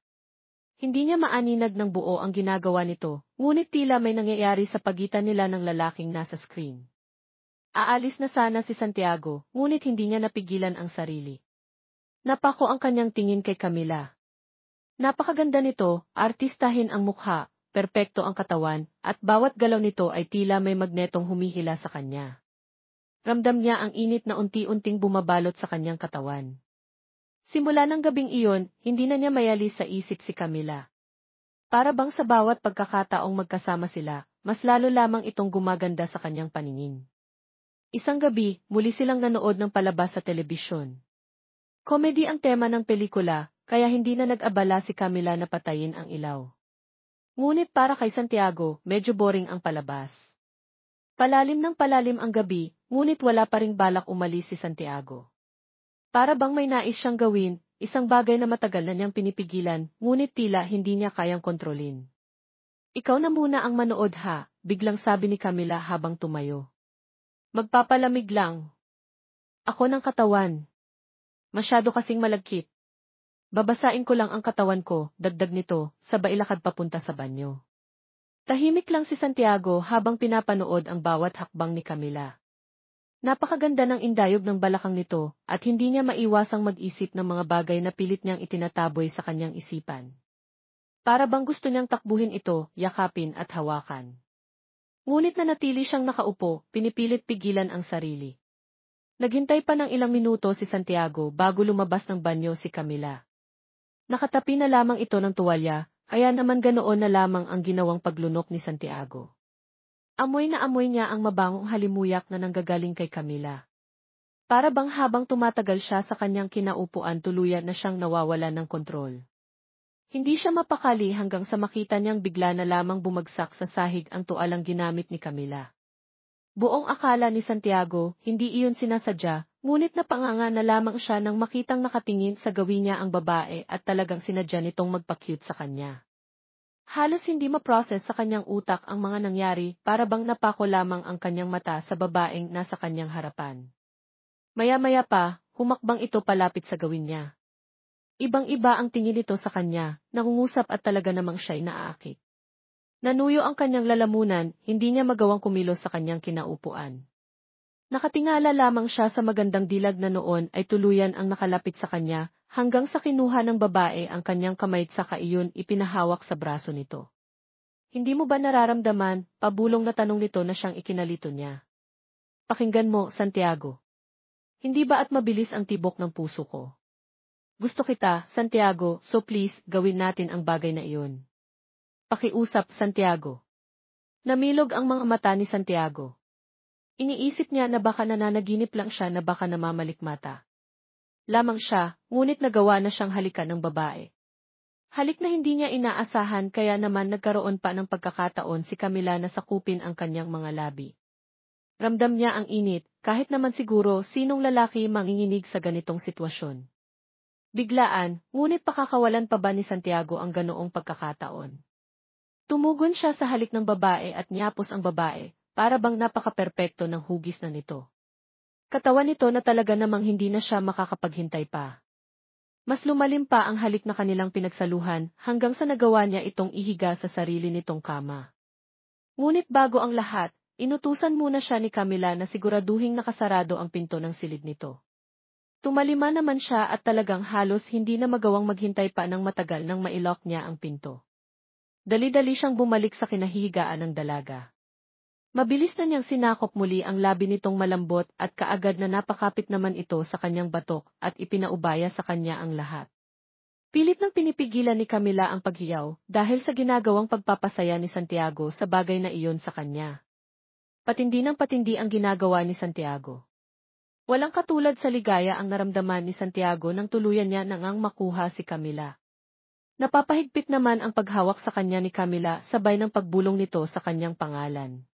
Hindi niya maaninag ng buo ang ginagawa nito, ngunit tila may nangyayari sa pagitan nila ng lalaking nasa screen. Aalis na sana si Santiago, ngunit hindi niya napigilan ang sarili. Napako ang kanyang tingin kay Camila. Napakaganda nito, artistahin ang mukha, perpekto ang katawan, at bawat galaw nito ay tila may magnetong humihila sa kanya. Ramdam niya ang init na unti-unting bumabalot sa kanyang katawan. Simula ng gabing iyon, hindi na niya mayalis sa isip si Camila. Para bang sa bawat pagkakataong magkasama sila, mas lalo lamang itong gumaganda sa kanyang paningin. Isang gabi, muli silang nanood ng palabas sa telebisyon. Comedy ang tema ng pelikula, kaya hindi na nag-abala si Camila na patayin ang ilaw. Ngunit para kay Santiago, medyo boring ang palabas. Palalim ng palalim ang gabi, ngunit wala pa ring balak umalis si Santiago. Para bang may nais siyang gawin, isang bagay na matagal na niyang pinipigilan, ngunit tila hindi niya kayang kontrolin. Ikaw na muna ang manood ha, biglang sabi ni Camila habang tumayo. Magpapalamig lang. Ako ng katawan. Masyado kasing malagkit. Babasain ko lang ang katawan ko, dagdag nito, sabay lakad papunta sa banyo. Tahimik lang si Santiago habang pinapanood ang bawat hakbang ni Camila. Napakaganda ng indayog ng balakang nito, at hindi niya maiwasang mag-isip ng mga bagay na pilit niyang itinataboy sa kanyang isipan. Para bang gusto niyang takbuhin ito, yakapin at hawakan. Ngunit nanatili siyang nakaupo, pinipilit pigilan ang sarili. Naghintay pa ng ilang minuto si Santiago bago lumabas ng banyo si Camila. Nakatapi na lamang ito ng tuwalya, kaya naman ganoon na lamang ang ginawang paglunok ni Santiago. Amoy na amoy niya ang mabangong halimuyak na nanggagaling kay Camila. Para bang habang tumatagal siya sa kanyang kinaupuan tuluyan na siyang nawawala ng kontrol. Hindi siya mapakali hanggang sa makita niyang bigla na lamang bumagsak sa sahig ang tualang ginamit ni Camila. Buong akala ni Santiago, hindi iyon sinasadya, ngunit napanganga na lamang siya nang makitang nakatingin sa gawin niya ang babae at talagang sinadya nitong magpa-cute sa kanya. Halos hindi ma-process sa kanyang utak ang mga nangyari para bang napako lamang ang kanyang mata sa babaeng nasa kanyang harapan. Maya-maya pa, humakbang ito palapit sa gawin niya. Ibang-iba ang tingin nito sa kanya, nangungusap at talaga namang siya'y naaakit. Nanuyo ang kanyang lalamunan, hindi niya magawang kumilos sa kanyang kinaupuan. Nakatingala lamang siya sa magandang dilag na noon ay tuluyan ang nakalapit sa kanya, hanggang sa kinuha ng babae ang kanyang kamay at saka iyon ipinahawak sa braso nito. Hindi mo ba nararamdaman, pabulong na tanong nito na siyang ikinalito niya? Pakinggan mo, Santiago. Hindi ba at mabilis ang tibok ng puso ko? Gusto kita, Santiago, so please, gawin natin ang bagay na iyon. Pakiusap, Santiago. Namilog ang mga mata ni Santiago. Iniisip niya na baka nananaginip lang siya na baka namamalikmata. Lamang siya, ngunit nagawa na siyang halikan ng babae. Halik na hindi niya inaasahan kaya naman nagkaroon pa ng pagkakataon si Camila na sakupin ang kanyang mga labi. Ramdam niya ang init, kahit naman siguro sinong lalaki manginginig sa ganitong sitwasyon. Biglaan, ngunit pakakawalan pa ba ni Santiago ang ganoong pagkakataon? Tumugon siya sa halik ng babae at niyapos ang babae, para bang napaka-perpekto ng hugis na nito. Katawan nito na talaga namang hindi na siya makakapaghintay pa. Mas lumalim pa ang halik na kanilang pinagsaluhan hanggang sa nagawa niya itong ihiga sa sarili nitong kama. Ngunit bago ang lahat, inutusan muna siya ni Camila na siguraduhing nakasarado ang pinto ng silid nito. Tumalima naman siya at talagang halos hindi na magawang maghintay pa ng matagal nang mailok niya ang pinto. Dali-dali siyang bumalik sa kinahihigaan ng dalaga. Mabilis na niyang sinakop muli ang labi nitong malambot at kaagad na napakapit naman ito sa kanyang batok at ipinaubaya sa kanya ang lahat. Pilit nang pinipigilan ni Camila ang paghiyaw dahil sa ginagawang pagpapasaya ni Santiago sa bagay na iyon sa kanya. Patindi ng patindi ang ginagawa ni Santiago. Walang katulad sa ligaya ang naramdaman ni Santiago nang tuluyan niya nang makuha si Camila. Napapahigpit naman ang paghawak sa kanya ni Camila sabay ng pagbulong nito sa kanyang pangalan.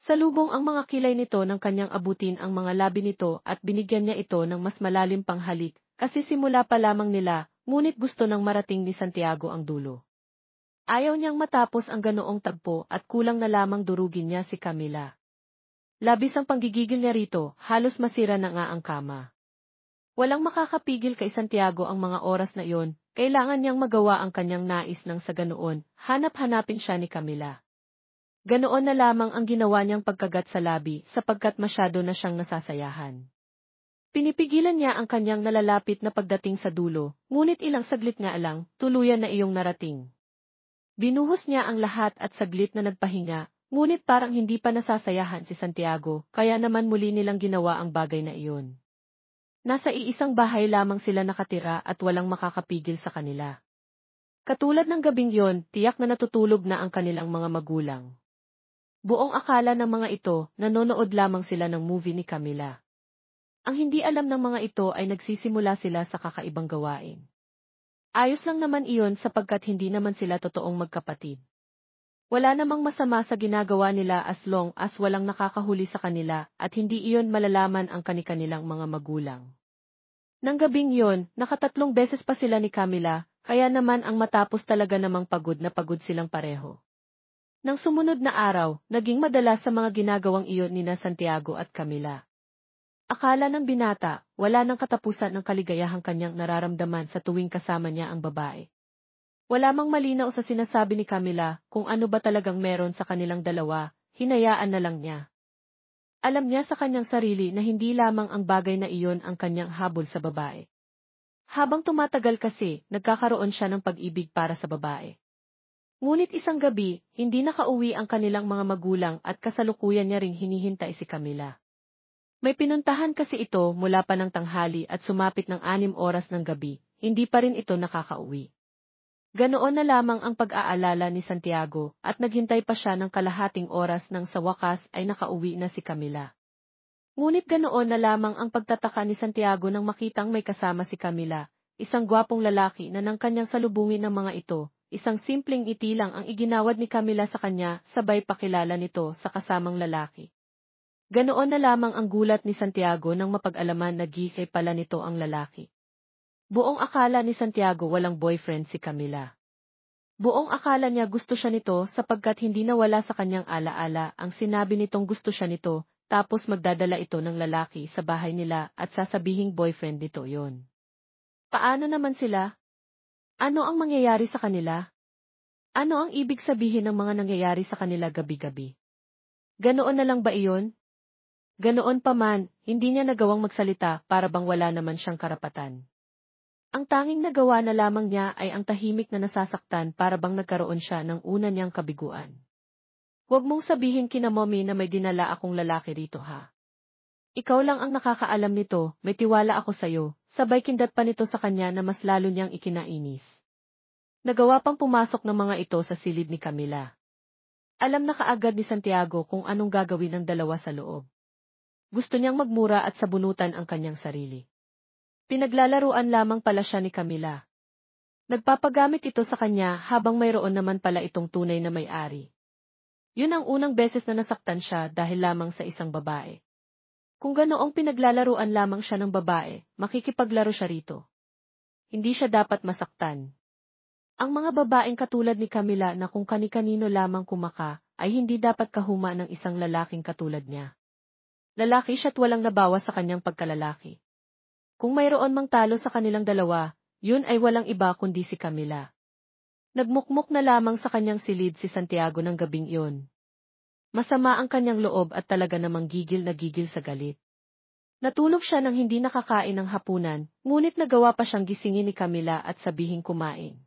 Salubong ang mga kilay nito nang kanyang abutin ang mga labi nito at binigyan niya ito ng mas malalim pang halik kasi simula pa lamang nila, ngunit gusto nang marating ni Santiago ang dulo. Ayaw niyang matapos ang ganoong tagpo at kulang na lamang durugin niya si Camila. Labis ang panggigigil niya rito, halos masira na nga ang kama. Walang makakapigil kay Santiago ang mga oras na iyon, kailangan niyang magawa ang kanyang nais nang sa ganoon, hanap-hanapin siya ni Camila. Ganoon na lamang ang ginawa niyang pagkagat sa labi sapagkat masyado na siyang nasasayahan. Pinipigilan niya ang kanyang nalalapit na pagdating sa dulo, ngunit ilang saglit nga lang, tuluyan na iyong narating. Binuhos niya ang lahat at saglit na nagpahinga, ngunit parang hindi pa nasasayahan si Santiago, kaya naman muli nilang ginawa ang bagay na iyon. Nasa iisang bahay lamang sila nakatira at walang makakapigil sa kanila. Katulad ng gabing yon, tiyak na natutulog na ang kanilang mga magulang. Buong akala ng mga ito, nanonood lamang sila ng movie ni Camila. Ang hindi alam ng mga ito ay nagsisimula sila sa kakaibang gawain. Ayos lang naman iyon sapagkat hindi naman sila totoong magkapatid. Wala namang masama sa ginagawa nila as long as walang nakakahuli sa kanila at hindi iyon malalaman ang kani-kanilang mga magulang. Nang gabing yon, nakatatlong beses pa sila ni Camila, kaya naman ang matapos talaga namang pagod na pagod silang pareho. Nang sumunod na araw, naging madalas sa mga ginagawang iyon nina Santiago at Camila. Akala ng binata, wala nang katapusan ng kaligayahang kanyang nararamdaman sa tuwing kasama niya ang babae. Wala mang malinaw sa sinasabi ni Camila kung ano ba talagang meron sa kanilang dalawa, hinayaan na lang niya. Alam niya sa kanyang sarili na hindi lamang ang bagay na iyon ang kanyang habol sa babae. Habang tumatagal kasi, nagkakaroon siya ng pag-ibig para sa babae. Ngunit isang gabi, hindi nakauwi ang kanilang mga magulang at kasalukuyan niya ring hinihintay si Camila. May pinuntahan kasi ito mula pa ng tanghali at sumapit ng 6 oras ng gabi, hindi pa rin ito nakakauwi. Ganoon na lamang ang pag-aalala ni Santiago at naghintay pa siya ng kalahating oras nang sa wakas ay nakauwi na si Camila. Ngunit ganoon na lamang ang pagtataka ni Santiago nang makitang may kasama si Camila, isang gwapong lalaki na nang kanyang salubungin ng mga ito, isang simpleng ngiti lang ang iginawad ni Camila sa kanya sabay pakilala nito sa kasamang lalaki. Ganoon na lamang ang gulat ni Santiago nang mapag-alaman na gikay pala nito ang lalaki. Buong akala ni Santiago walang boyfriend si Camila. Buong akala niya gusto siya nito sapagkat hindi nawala sa kanyang alaala ang sinabi nitong gusto siya nito, tapos magdadala ito ng lalaki sa bahay nila at sasabihing boyfriend nito yon. Paano naman sila? Ano ang mangyayari sa kanila? Ano ang ibig sabihin ng mga nangyayari sa kanila gabi-gabi? Ganoon na lang ba iyon? Ganoon pa man, hindi niya nagawang magsalita para bang wala naman siyang karapatan. Ang tanging nagawa na lamang niya ay ang tahimik na nasasaktan para bang nagkaroon siya ng una niyang kabiguan. Huwag mong sabihin kina mommy na may dinala akong lalaki rito ha. Ikaw lang ang nakakaalam nito, may tiwala ako sa'yo, sabay kindat pa nito sa kanya na mas lalo niyang ikinainis. Nagawa pang pumasok ng mga ito sa silid ni Camila. Alam na kaagad ni Santiago kung anong gagawin ng dalawa sa loob. Gusto niyang magmura at sabunutan ang kanyang sarili. Pinaglalaruan lamang pala siya ni Camila. Nagpapagamit ito sa kanya habang mayroon naman pala itong tunay na may-ari. Yun ang unang beses na nasaktan siya dahil lamang sa isang babae. Kung ganoong pinaglalaruan lamang siya ng babae, makikipaglaro siya rito. Hindi siya dapat masaktan. Ang mga babaeng katulad ni Camila na kung kani-kanino lamang kumaka, ay hindi dapat kahuma ng isang lalaking katulad niya. Lalaki siya't walang nabawas sa kanyang pagkalalaki. Kung mayroon mang talo sa kanilang dalawa, yun ay walang iba kundi si Camila. Nagmukmuk na lamang sa kanyang silid si Santiago ng gabing iyon. Masama ang kanyang loob at talaga namang gigil na gigil sa galit. Natulog siya nang hindi nakakain ng hapunan, ngunit nagawa pa siyang gisingin ni Camila at sabihing kumain.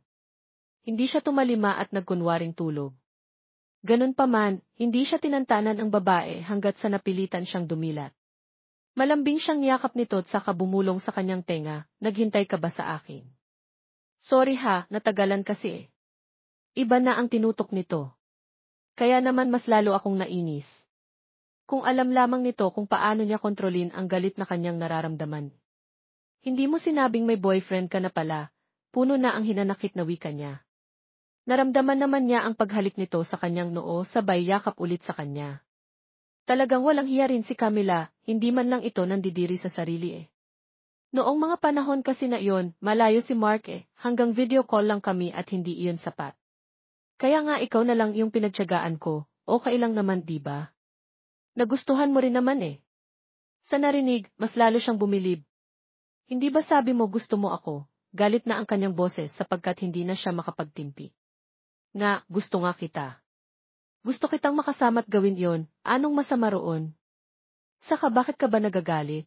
Hindi siya tumalima at nagkunwaring tulog. Ganun pa man, hindi siya tinantanan ang babae hanggat sa napilitan siyang dumilat. Malambing siyang niyakap nito at saka bumulong sa kanyang tenga, naghintay ka ba sa akin? Sorry ha, natagalan kasi eh. Iba na ang tinutok nito. Kaya naman mas lalo akong nainis. Kung alam lamang nito kung paano niya kontrolin ang galit na kanyang nararamdaman. Hindi mo sinabing may boyfriend ka na pala, puno na ang hinanakit na wika niya. Naramdaman naman niya ang paghalik nito sa kanyang noo sabay yakap ulit sa kanya. Talagang walang hiya rin si Camila, hindi man lang ito nandidiri sa sarili eh. Noong mga panahon kasi na iyon, malayo si Mark eh, hanggang video call lang kami at hindi iyon sapat. Kaya nga ikaw na lang yung pinagtiyagaan ko, okay lang naman diba? Nagustuhan mo rin naman eh. Sa narinig, mas lalo siyang bumilib. Hindi ba sabi mo gusto mo ako? Galit na ang kanyang boses sapagkat hindi na siya makapagtimpi. Nga, gusto nga kita. Gusto kitang makasama't gawin yon, anong masama roon? Saka bakit ka ba nagagalit?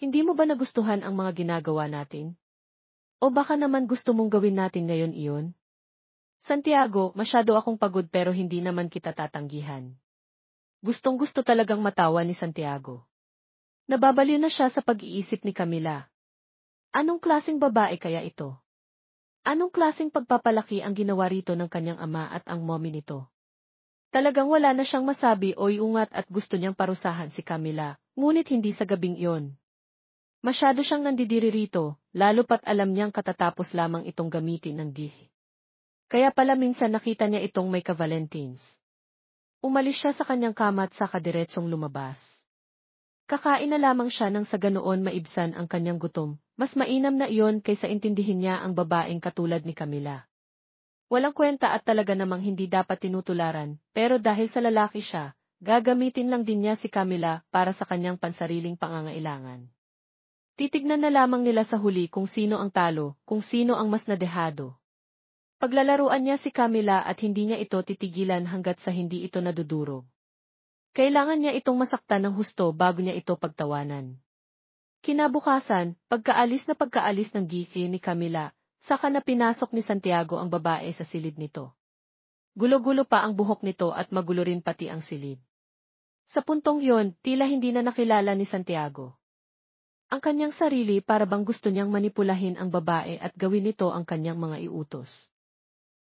Hindi mo ba nagustuhan ang mga ginagawa natin? O baka naman gusto mong gawin natin ngayon iyon? Santiago, masyado akong pagod pero hindi naman kita tatanggihan. Gustong-gusto talagang matawa ni Santiago. Nababaliw na siya sa pag-iisip ni Camila. Anong klaseng babae kaya ito? Anong klaseng pagpapalaki ang ginawa rito ng kanyang ama at ang mommy nito? Talagang wala na siyang masabi o iungat at gusto niyang parusahan si Camila, ngunit hindi sa gabing iyon. Masyado siyang nandidiri rito, lalo pat alam niyang katatapos lamang itong gamitin ng gihi. Kaya pala minsan nakita niya itong may ka-Valentines. Umalis siya sa kanyang kama at saka diretsong lumabas. Kakain na lamang siya nang sa ganoon maibsan ang kanyang gutom, mas mainam na iyon kaysa intindihin niya ang babaeng katulad ni Camila. Walang kwenta at talaga namang hindi dapat tinutularan, pero dahil sa lalaki siya, gagamitin lang din niya si Camila para sa kanyang pansariling pangangailangan. Titignan na lamang nila sa huli kung sino ang talo, kung sino ang mas nadehado. Paglalaruan niya si Camila at hindi niya ito titigilan hanggat sa hindi ito nadudurog. Kailangan niya itong masaktan ng husto bago niya ito pagtawanan. Kinabukasan, pagkaalis ng gifi ni Camila, saka na pinasok ni Santiago ang babae sa silid nito. Gulo-gulo pa ang buhok nito at magulo rin pati ang silid. Sa puntong yon, tila hindi na nakilala ni Santiago ang kanyang sarili para bang gusto niyang manipulahin ang babae at gawin nito ang kanyang mga iutos.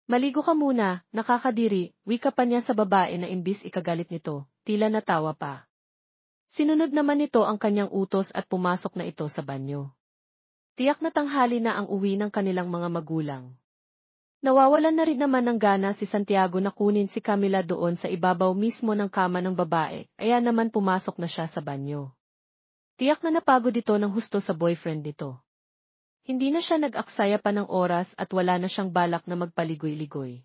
Maligo ka muna, nakakadiri, wika pa niya sa babae na imbis ikagalit nito, tila natawa pa. Sinunod naman nito ang kanyang utos at pumasok na ito sa banyo. Tiyak na tanghali na ang uwi ng kanilang mga magulang. Nawawalan na rin naman ng gana si Santiago na kunin si Camila doon sa ibabaw mismo ng kama ng babae, kaya naman pumasok na siya sa banyo. Tiyak na napagod ito ng husto sa boyfriend nito. Hindi na siya nag-aksaya pa ng oras at wala na siyang balak na magpaligoy-ligoy.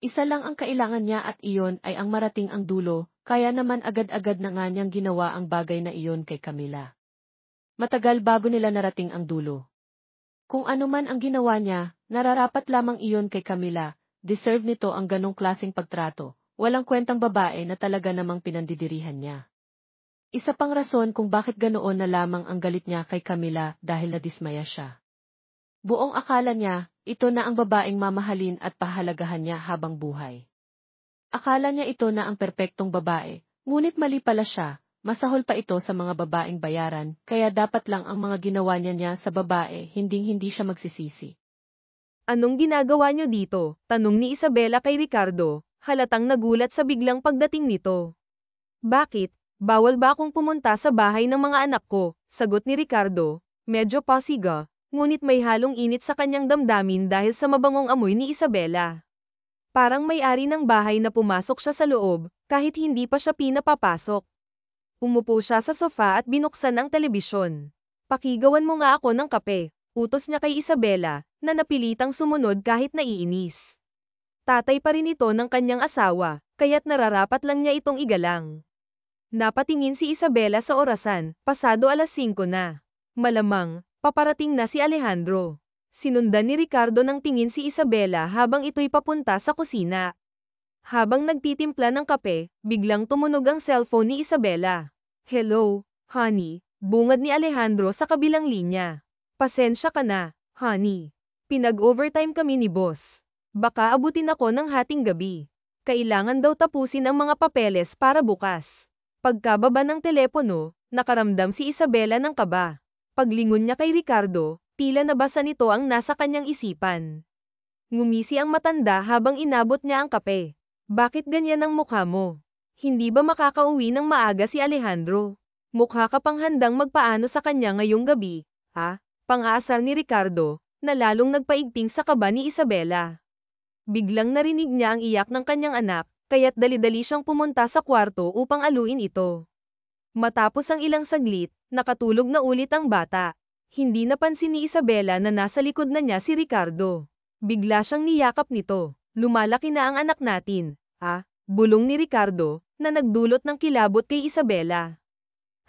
Isa lang ang kailangan niya at iyon ay ang marating ang dulo, kaya naman agad-agad na nga niyang ginawa ang bagay na iyon kay Camila. Matagal bago nila narating ang dulo. Kung ano man ang ginawa niya, nararapat lamang iyon kay Camila, deserve nito ang ganong klaseng pagtrato, walang kwentang babae na talaga namang pinandidirihan niya. Isa pang rason kung bakit ganoon na lamang ang galit niya kay Camila dahil nadismaya siya. Buong akala niya, ito na ang babaeng mamahalin at pahalagahan niya habang buhay. Akala niya ito na ang perpektong babae, ngunit mali pala siya, masahol pa ito sa mga babaeng bayaran, kaya dapat lang ang mga ginawa niya sa babae hinding-hindi siya magsisisi. Anong ginagawa niyo dito? Tanong ni Isabela kay Ricardo, halatang nagulat sa biglang pagdating nito. Bakit? Bawal ba akong pumunta sa bahay ng mga anak ko? Sagot ni Ricardo, medyo pasiga, ngunit may halong init sa kanyang damdamin dahil sa mabangong amoy ni Isabela. Parang may-ari ng bahay na pumasok siya sa loob, kahit hindi pa siya pinapapasok. Umupo siya sa sofa at binuksan ang telebisyon. Pakigawan mo nga ako ng kape, utos niya kay Isabela, na napilitang sumunod kahit naiinis. Tatay pa rin ito ng kanyang asawa, kaya't nararapat lang niya itong igalang. Napatingin si Isabela sa orasan, pasado 5:00 na. Malamang, paparating na si Alejandro. Sinundan ni Ricardo ng tingin si Isabela habang ito'y papunta sa kusina. Habang nagtitimpla ng kape, biglang tumunog ang cellphone ni Isabela. Hello, honey, bungad ni Alejandro sa kabilang linya. Pasensya ka na, honey. Pinag-overtime kami ni boss. Baka abutin ako ng hating gabi. Kailangan daw tapusin ang mga papeles para bukas. Pagkababa ng telepono, nakaramdam si Isabela ng kaba. Paglingon niya kay Ricardo, tila nabasa nito ang nasa kanyang isipan. Ngumisi ang matanda habang inabot niya ang kape. Bakit ganyan ang mukha mo? Hindi ba makakauwi ng maaga si Alejandro? Mukha ka pang handang magpaano sa kanya ngayong gabi, ha? Pang-aasar ni Ricardo, na lalong nagpaigting sa kaba ni Isabela. Biglang narinig niya ang iyak ng kanyang anak, kaya't dali-dali siyang pumunta sa kwarto upang aluin ito. Matapos ang ilang saglit, nakatulog na ulit ang bata. Hindi napansin ni Isabela na nasa likod na niya si Ricardo. Bigla siyang niyakap nito. Lumalaki na ang anak natin, ha? Bulong ni Ricardo, na nagdulot ng kilabot kay Isabela.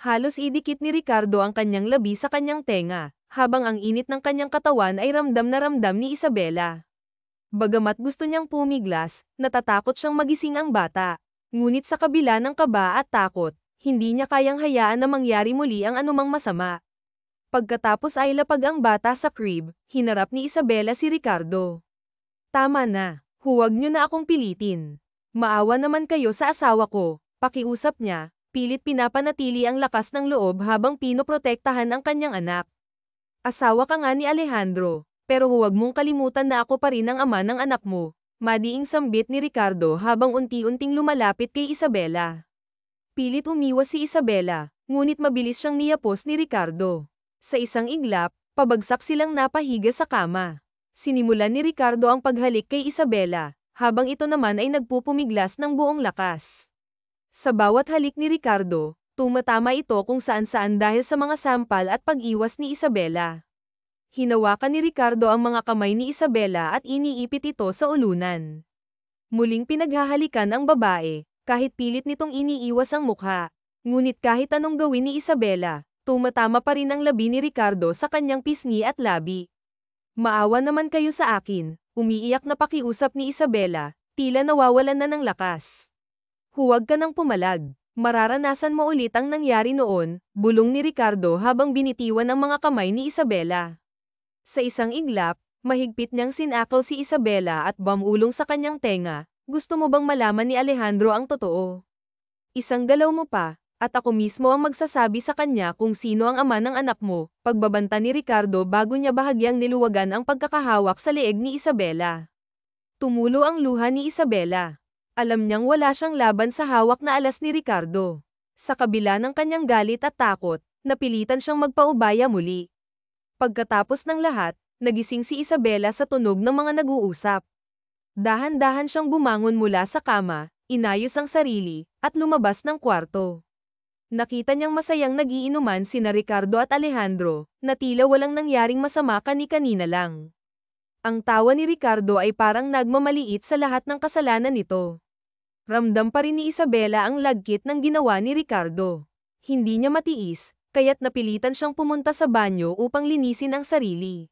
Halos idikit ni Ricardo ang kanyang labi sa kanyang tenga, habang ang init ng kanyang katawan ay ramdam na ramdam ni Isabela. Bagamat gusto niyang pumiglas, natatakot siyang magising ang bata. Ngunit sa kabila ng kaba at takot, hindi niya kayang hayaan na mangyari muli ang anumang masama. Pagkatapos ay lapag ang bata sa crib, hinarap ni Isabela si Ricardo. Tama na, huwag niyo na akong pilitin. Maawa naman kayo sa asawa ko, pakiusap niya, pilit pinapanatili ang lakas ng loob habang pinoprotektahan ang kanyang anak. Asawa ka nga ni Alejandro. Pero huwag mong kalimutan na ako pa rin ang ama ng anak mo, madiing sambit ni Ricardo habang unti-unting lumalapit kay Isabela. Pilit umiwas si Isabela, ngunit mabilis siyang niyapos ni Ricardo. Sa isang iglap, pabagsak silang napahiga sa kama. Sinimulan ni Ricardo ang paghalik kay Isabela, habang ito naman ay nagpupumiglas ng buong lakas. Sa bawat halik ni Ricardo, tumatama ito kung saan-saan dahil sa mga sampal at pag-iwas ni Isabela. Hinawakan ni Ricardo ang mga kamay ni Isabela at iniipit ito sa ulunan. Muling pinaghahalikan ang babae, kahit pilit nitong iniiwas ang mukha. Ngunit kahit anong gawin ni Isabela, tumatama pa rin ang labi ni Ricardo sa kanyang pisngi at labi. Maawa naman kayo sa akin, umiiyak na pakiusap ni Isabela, tila nawawalan na ng lakas. Huwag ka nang pumalag. Mararanasan mo ulit ang nangyari noon, bulong ni Ricardo habang binitiwan ang mga kamay ni Isabela. Sa isang iglap, mahigpit niyang sinakal si Isabela at bumulong sa kanyang tenga, gusto mo bang malaman ni Alejandro ang totoo? Isang galaw mo pa, at ako mismo ang magsasabi sa kanya kung sino ang ama ng anak mo, pagbabanta ni Ricardo bago niya bahagyang niluwagan ang pagkakahawak sa leeg ni Isabela. Tumulo ang luha ni Isabela. Alam niyang wala siyang laban sa hawak na alas ni Ricardo. Sa kabila ng kanyang galit at takot, napilitan siyang magpaubaya muli. Pagkatapos ng lahat, nagising si Isabela sa tunog ng mga nag-uusap. Dahan-dahan siyang bumangon mula sa kama, inayos ang sarili, at lumabas ng kwarto. Nakita niyang masayang nagiinuman sina Ricardo at Alejandro, na tila walang nangyaring masama kani-kanina lang. Ang tawa ni Ricardo ay parang nagmamaliit sa lahat ng kasalanan nito. Ramdam pa rin ni Isabela ang lagkit ng ginawa ni Ricardo. Hindi niya matiis, kaya't napilitan siyang pumunta sa banyo upang linisin ang sarili.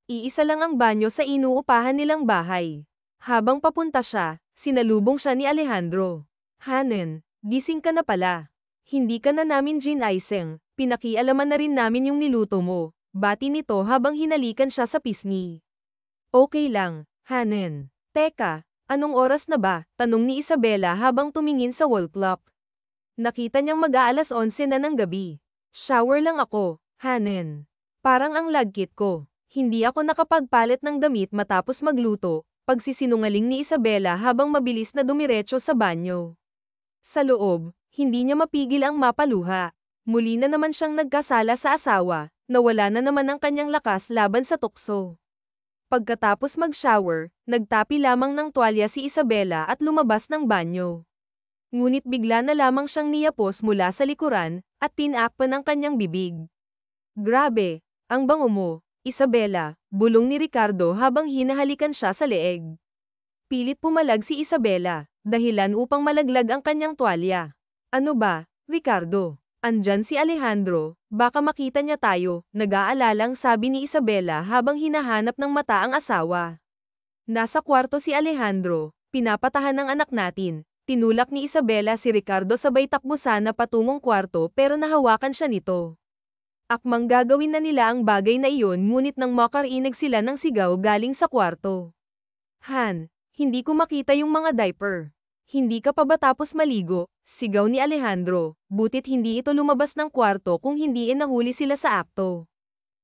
Iisa lang ang banyo sa inuupahan nilang bahay. Habang papunta siya, sinalubong siya ni Alejandro. Hanen, gising ka na pala. Hindi ka na namin ginaising, pinakialaman na rin namin yung niluto mo, bati nito habang hinalikan siya sa pisngi. Okay lang, Hanen. Teka, anong oras na ba? Tanong ni Isabela habang tumingin sa wall clock. Nakita niyang mag-aalas 11 na ng gabi. Shower lang ako, Hanen. Parang ang lagkit ko. Hindi ako nakapagpalit ng damit matapos magluto, pagsisinungaling ni Isabela habang mabilis na dumiretso sa banyo. Sa loob, hindi niya mapigil ang mapaluha. Muli na naman siyang nagkasala sa asawa, nawala na naman ang kanyang lakas laban sa tukso. Pagkatapos mag-shower, nagtapi lamang ng tuwalya si Isabela at lumabas ng banyo. Ngunit bigla na lamang siyang niyapos mula sa likuran, at tinakpan ang kanyang bibig. Grabe, ang bango mo, Isabela, bulong ni Ricardo habang hinahalikan siya sa leeg. Pilit pumalag si Isabela, dahilan upang malaglag ang kanyang tuwalya. Ano ba, Ricardo? Andyan si Alejandro, baka makita niya tayo, nag-aalalang sabi ni Isabela habang hinahanap ng mata ang asawa. Nasa kwarto si Alejandro, pinapatahan ng anak natin. Tinulak ni Isabela si Ricardo sabay takbo sana patungong kwarto pero nahawakan siya nito. Akmang gagawin na nila ang bagay na iyon ngunit nang makarinig sila ng sigaw galing sa kwarto. Han, hindi ko makita yung mga diaper. Hindi ka pa ba tapos maligo? Sigaw ni Alejandro, butit hindi ito lumabas ng kwarto kung hindi nahuli sila sa akto.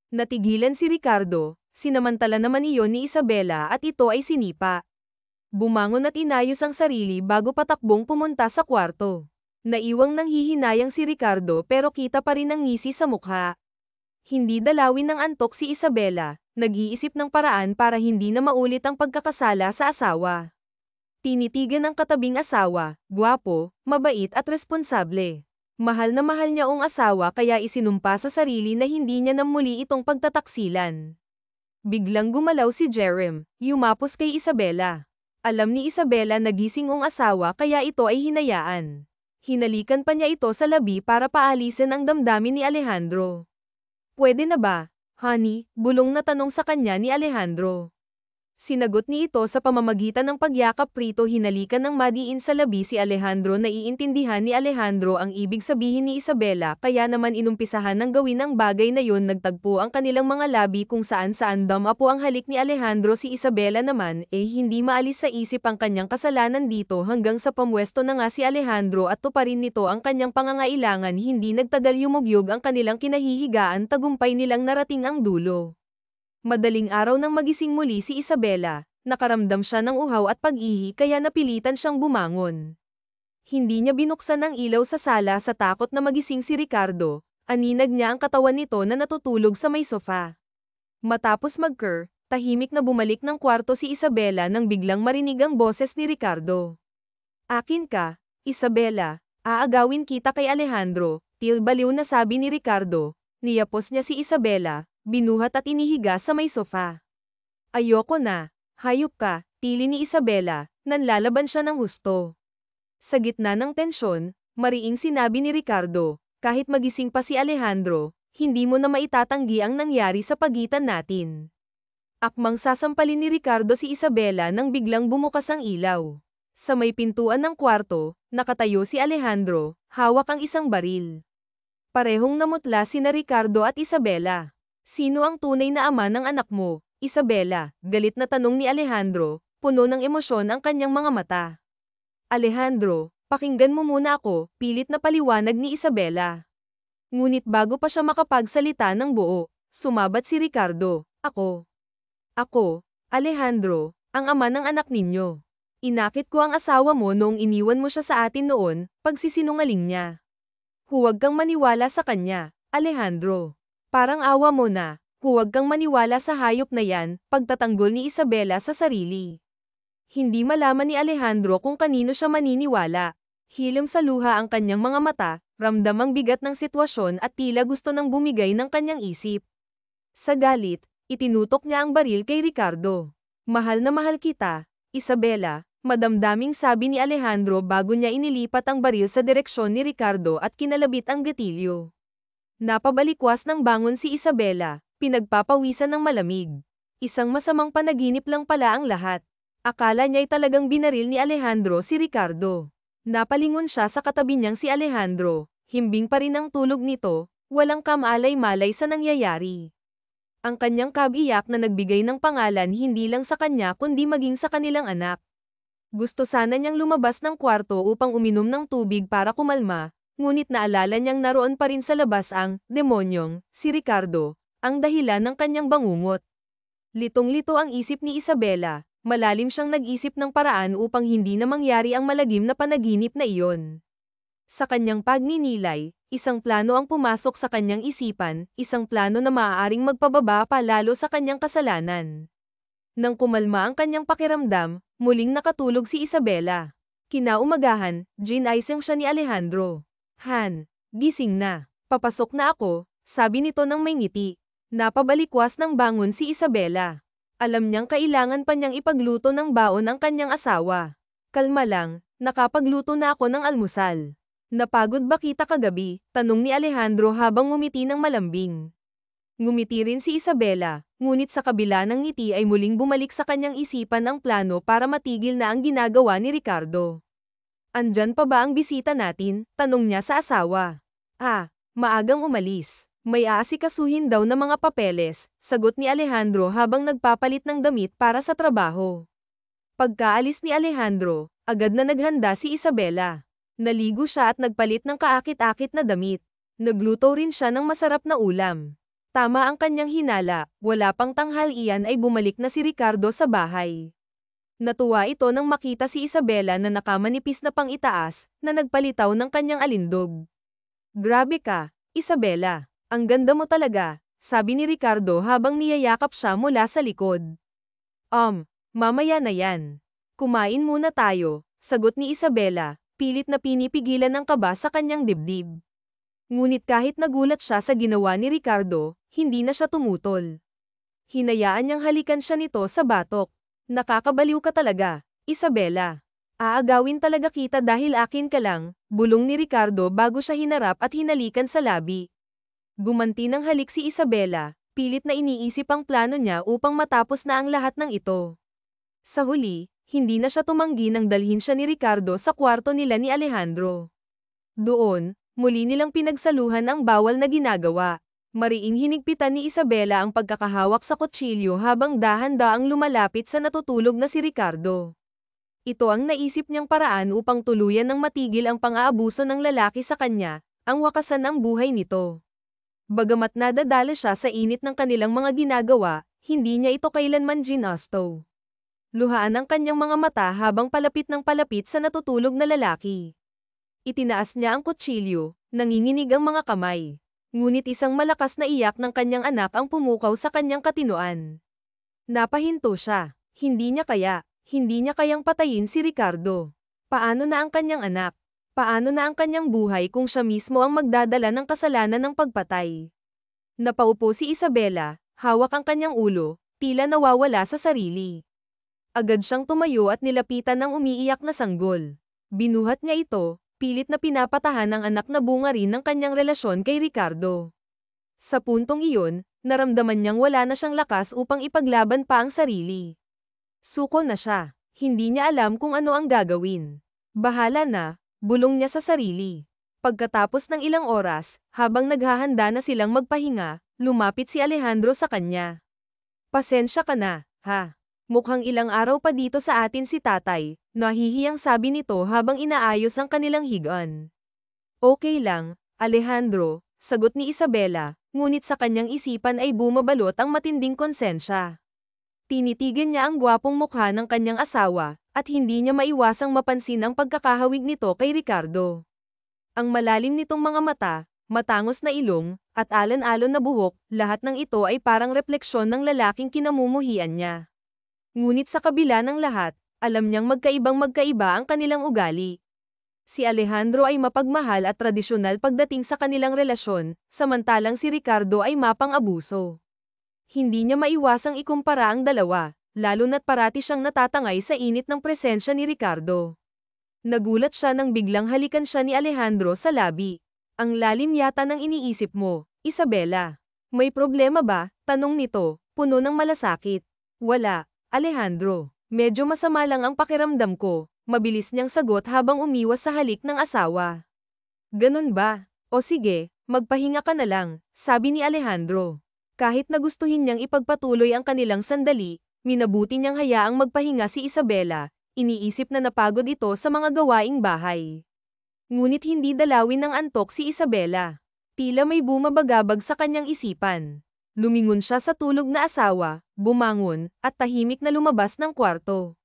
Natigilan si Ricardo, sinamantala naman iyon ni Isabela at ito ay sinipa. Bumangon at inayos ang sarili bago patakbong pumunta sa kwarto. Naiwang nanghihinayang si Ricardo pero kita pa rin ang ngisi sa mukha. Hindi dalawin ng antok si Isabela, nag-iisip ng paraan para hindi na maulit ang pagkakasala sa asawa. Tinitigan ang katabing asawa, gwapo, mabait at responsable. Mahal na mahal niya ang asawa kaya isinumpa sa sarili na hindi niya na muli itong pagtataksilan. Biglang gumalaw si Jerem, yumapos kay Isabela. Alam ni Isabela na gising ang asawa kaya ito ay hinayaan. Hinalikan pa niya ito sa labi para paalisin ang damdamin ni Alejandro. Pwede na ba, honey? Bulong na tanong sa kanya ni Alejandro. Sinagot ni ito sa pamamagitan ng pagyakap prito hinalikan ng madiin sa labi si Alejandro na iintindihan ni Alejandro ang ibig sabihin ni Isabela kaya naman inumpisahan ng gawin ang bagay na yon nagtagpo ang kanilang mga labi kung saan-saan damapo ang halik ni Alejandro si Isabela naman hindi maalis sa isip ang kanyang kasalanan dito hanggang sa pamwesto na nga si Alejandro at tuparin nito ang kanyang pangangailangan hindi nagtagal yumugyog ang kanilang kinahihigaan tagumpay nilang narating ang dulo. Madaling araw nang magising muli si Isabela, nakaramdam siya ng uhaw at pag-ihi kaya napilitan siyang bumangon. Hindi niya binuksan ang ilaw sa sala sa takot na magising si Ricardo, aninag niya ang katawan nito na natutulog sa may sofa. Matapos tahimik na bumalik ng kwarto si Isabela nang biglang marinig ang boses ni Ricardo. Akin ka, Isabela, aagawin kita kay Alejandro, baliw na sabi ni Ricardo, niyapos niya si Isabela. Binuhat at inihiga sa may sofa. Ayoko na, hayop ka, tili ni Isabela, nanlalaban siya ng husto. Sa gitna ng tensyon, mariing sinabi ni Ricardo, kahit magising pa si Alejandro, hindi mo na maitatanggi ang nangyari sa pagitan natin. Akmang sasampalin ni Ricardo si Isabela nang biglang bumukas ang ilaw. Sa may pintuan ng kwarto, nakatayo si Alejandro, hawak ang isang baril. Parehong namutla sina Ricardo at Isabela. Sino ang tunay na ama ng anak mo, Isabela? Galit na tanong ni Alejandro, puno ng emosyon ang kanyang mga mata. Alejandro, Pakinggan mo muna ako, pilit na paliwanag ni Isabela. Ngunit bago pa siya makapagsalita ng buo, sumabat si Ricardo. Ako, Alejandro, ang ama ng anak ninyo. Inakit ko ang asawa mo noong iniwan mo siya sa atin noon, pagsisinungaling niya. Huwag kang maniwala sa kanya, Alejandro. Parang awa mo na, huwag kang maniwala sa hayop na yan, pagtatanggol ni Isabela sa sarili. Hindi malaman ni Alejandro kung kanino siya maniniwala. Hilom sa luha ang kanyang mga mata, ramdam ang bigat ng sitwasyon at tila gusto nang bumigay ng kanyang isip. Sa galit, itinutok niya ang baril kay Ricardo. Mahal na mahal kita, Isabela, madamdaming sabi ni Alejandro bago niya inilipat ang baril sa direksyon ni Ricardo at kinalabit ang gatilyo. Napabalikwas ng bangon si Isabela, pinagpapawisan ng malamig. Isang masamang panaginip lang pala ang lahat. Akala niya'y talagang binaril ni Alejandro si Ricardo. Napalingon siya sa katabi niyang si Alejandro, himbing pa rin ang tulog nito, walang kamalay-malay sa nangyayari. Ang kanyang kabiyak na nagbigay ng pangalan hindi lang sa kanya kundi maging sa kanilang anak. Gusto sana niyang lumabas ng kwarto upang uminom ng tubig para kumalma, ngunit naalala niyang naroon pa rin sa labas ang demonyong, si Ricardo, ang dahilan ng kanyang bangungot. Litong-lito ang isip ni Isabela. Malalim siyang nag-isip ng paraan upang hindi na mangyari ang malagim na panaginip na iyon. Sa kanyang pagninilay, isang plano ang pumasok sa kanyang isipan, isang plano na maaaring magpababa pa lalo sa kanyang kasalanan. Nang kumalma ang kanyang pakiramdam, muling nakatulog si Isabela. Kinaumagahan, ginaisang siya ni Alejandro. Han, gising na. Papasok na ako, sabi nito nang may ngiti. Napabalikwas ng bangon si Isabela. Alam niyang kailangan pa niyang ipagluto ng baon ang kanyang asawa. Kalma lang, nakapagluto na ako ng almusal. Napagod ba kita kagabi? Tanong ni Alejandro habang ngumiti ng malambing. Ngumiti rin si Isabela, ngunit sa kabila ng ngiti ay muling bumalik sa kanyang isipan ang plano para matigil na ang ginagawa ni Ricardo. Andyan pa ba ang bisita natin? Tanong niya sa asawa. Maagang umalis. May aasikasuhin daw na mga papeles, sagot ni Alejandro habang nagpapalit ng damit para sa trabaho. Pagkaalis ni Alejandro, agad na naghanda si Isabela. Naligo siya at nagpalit ng kaakit-akit na damit. Nagluto rin siya ng masarap na ulam. Tama ang kanyang hinala, wala pang tanghalian ay bumalik na si Ricardo sa bahay. Natuwa ito nang makita si Isabela na nakamanipis na pang-itaas, na nagpalitaw ng kanyang alindog. Grabe ka, Isabela. Ang ganda mo talaga, sabi ni Ricardo habang niyayakap siya mula sa likod. Mamaya na yan. Kumain muna tayo, sagot ni Isabela, pilit na pinipigilan ang kaba sa kanyang dibdib. Ngunit kahit nagulat siya sa ginawa ni Ricardo, hindi na siya tumutol. Hinayaan niyang halikan siya nito sa batok. Nakakabaliw ka talaga, Isabela. Aagawin talaga kita dahil akin ka lang, bulong ni Ricardo bago siya hinarap at hinalikan sa labi. Gumanti ng halik si Isabela, pilit na iniisip ang plano niya upang matapos na ang lahat ng ito. Sa huli, hindi na siya tumanggi nang dalhin siya ni Ricardo sa kwarto nila ni Alejandro. Doon, muli nilang pinagsaluhan ang bawal na ginagawa. Mariing hinigpitan ni Isabela ang pagkakahawak sa kutsilyo habang dahan-daang lumalapit sa natutulog na si Ricardo. Ito ang naisip niyang paraan upang tuluyan ng matigil ang pang-aabuso ng lalaki sa kanya, ang wakasan ng buhay nito. Bagamat nadadala siya sa init ng kanilang mga ginagawa, hindi niya ito kailanman ginusto. Luhaan ang kanyang mga mata habang palapit ng palapit sa natutulog na lalaki. Itinaas niya ang kutsilyo, nanginginig ang mga kamay. Ngunit isang malakas na iyak ng kanyang anak ang pumukaw sa kanyang katinoan. Napahinto siya. Hindi niya kayang patayin si Ricardo. Paano na ang kanyang anak? Paano na ang kanyang buhay kung siya mismo ang magdadala ng kasalanan ng pagpatay? Napaupo si Isabela, hawak ang kanyang ulo, tila nawawala sa sarili. Agad siyang tumayo at nilapitan ng umiiyak na sanggol. Binuhat niya ito, pilit na pinapatahan ang anak na bunga rin ng kanyang relasyon kay Ricardo. Sa puntong iyon, naramdaman niyang wala na siyang lakas upang ipaglaban pa ang sarili. Suko na siya, hindi niya alam kung ano ang gagawin. Bahala na. Bulong niya sa sarili. Pagkatapos ng ilang oras, habang naghahanda na silang magpahinga, lumapit si Alejandro sa kanya. Pasensya ka na, ha? Mukhang ilang araw pa dito sa atin si tatay, nahihiyang sabi nito habang inaayos ang kanilang higaan. Okay lang, Alejandro, sagot ni Isabela, ngunit sa kanyang isipan ay bumabalot ang matinding konsensya. Tinitigan niya ang gwapong mukha ng kanyang asawa, at hindi niya maiwasang mapansin ang pagkakahawig nito kay Ricardo. Ang malalim nitong mga mata, matangos na ilong, at alan-alon na buhok, lahat ng ito ay parang refleksyon ng lalaking kinamumuhian niya. Ngunit sa kabila ng lahat, alam niyang magkaibang-magkaiba ang kanilang ugali. Si Alejandro ay mapagmahal at tradisyonal pagdating sa kanilang relasyon, samantalang si Ricardo ay mapang-abuso. Hindi niya maiwasang ikumpara ang dalawa, lalo na't parati siyang natatangay sa init ng presensya ni Ricardo. Nagulat siya nang biglang halikan siya ni Alejandro sa labi. Ang lalim yata ng iniisip mo, Isabela. May problema ba? Tanong nito, puno ng malasakit. Wala, Alejandro. Medyo masama lang ang pakiramdam ko, mabilis niyang sagot habang umiwas sa halik ng asawa. Ganun ba? O sige, magpahinga ka na lang, sabi ni Alejandro. Kahit nagustuhin niyang ipagpatuloy ang kanilang sandali, minabuti niyang hayaang magpahinga si Isabela, iniisip na napagod ito sa mga gawaing bahay. Ngunit hindi dalawin ng antok si Isabela. Tila may bumabagabag sa kanyang isipan. Lumingon siya sa tulog na asawa, bumangon, at tahimik na lumabas ng kwarto.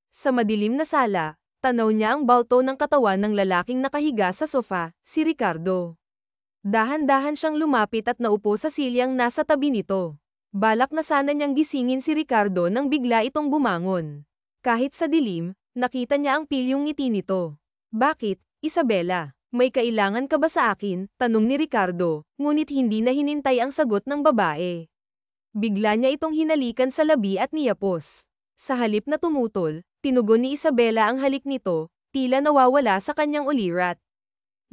Sa madilim na sala, tanaw niya ang balto ng katawan ng lalaking nakahiga sa sofa, si Ricardo. Dahan-dahan siyang lumapit at naupo sa silyang nasa tabi nito. Balak na sana niyang gisingin si Ricardo nang bigla itong bumangon. Kahit sa dilim, nakita niya ang pilyong ngiti nito. Bakit, Isabela? May kailangan ka ba sa akin? Tanong ni Ricardo, ngunit hindi na hinintay ang sagot ng babae. Bigla niya itong hinalikan sa labi at niyapos. Sa halip na tumutol, tinugon ni Isabela ang halik nito, tila nawawala sa kanyang ulirat.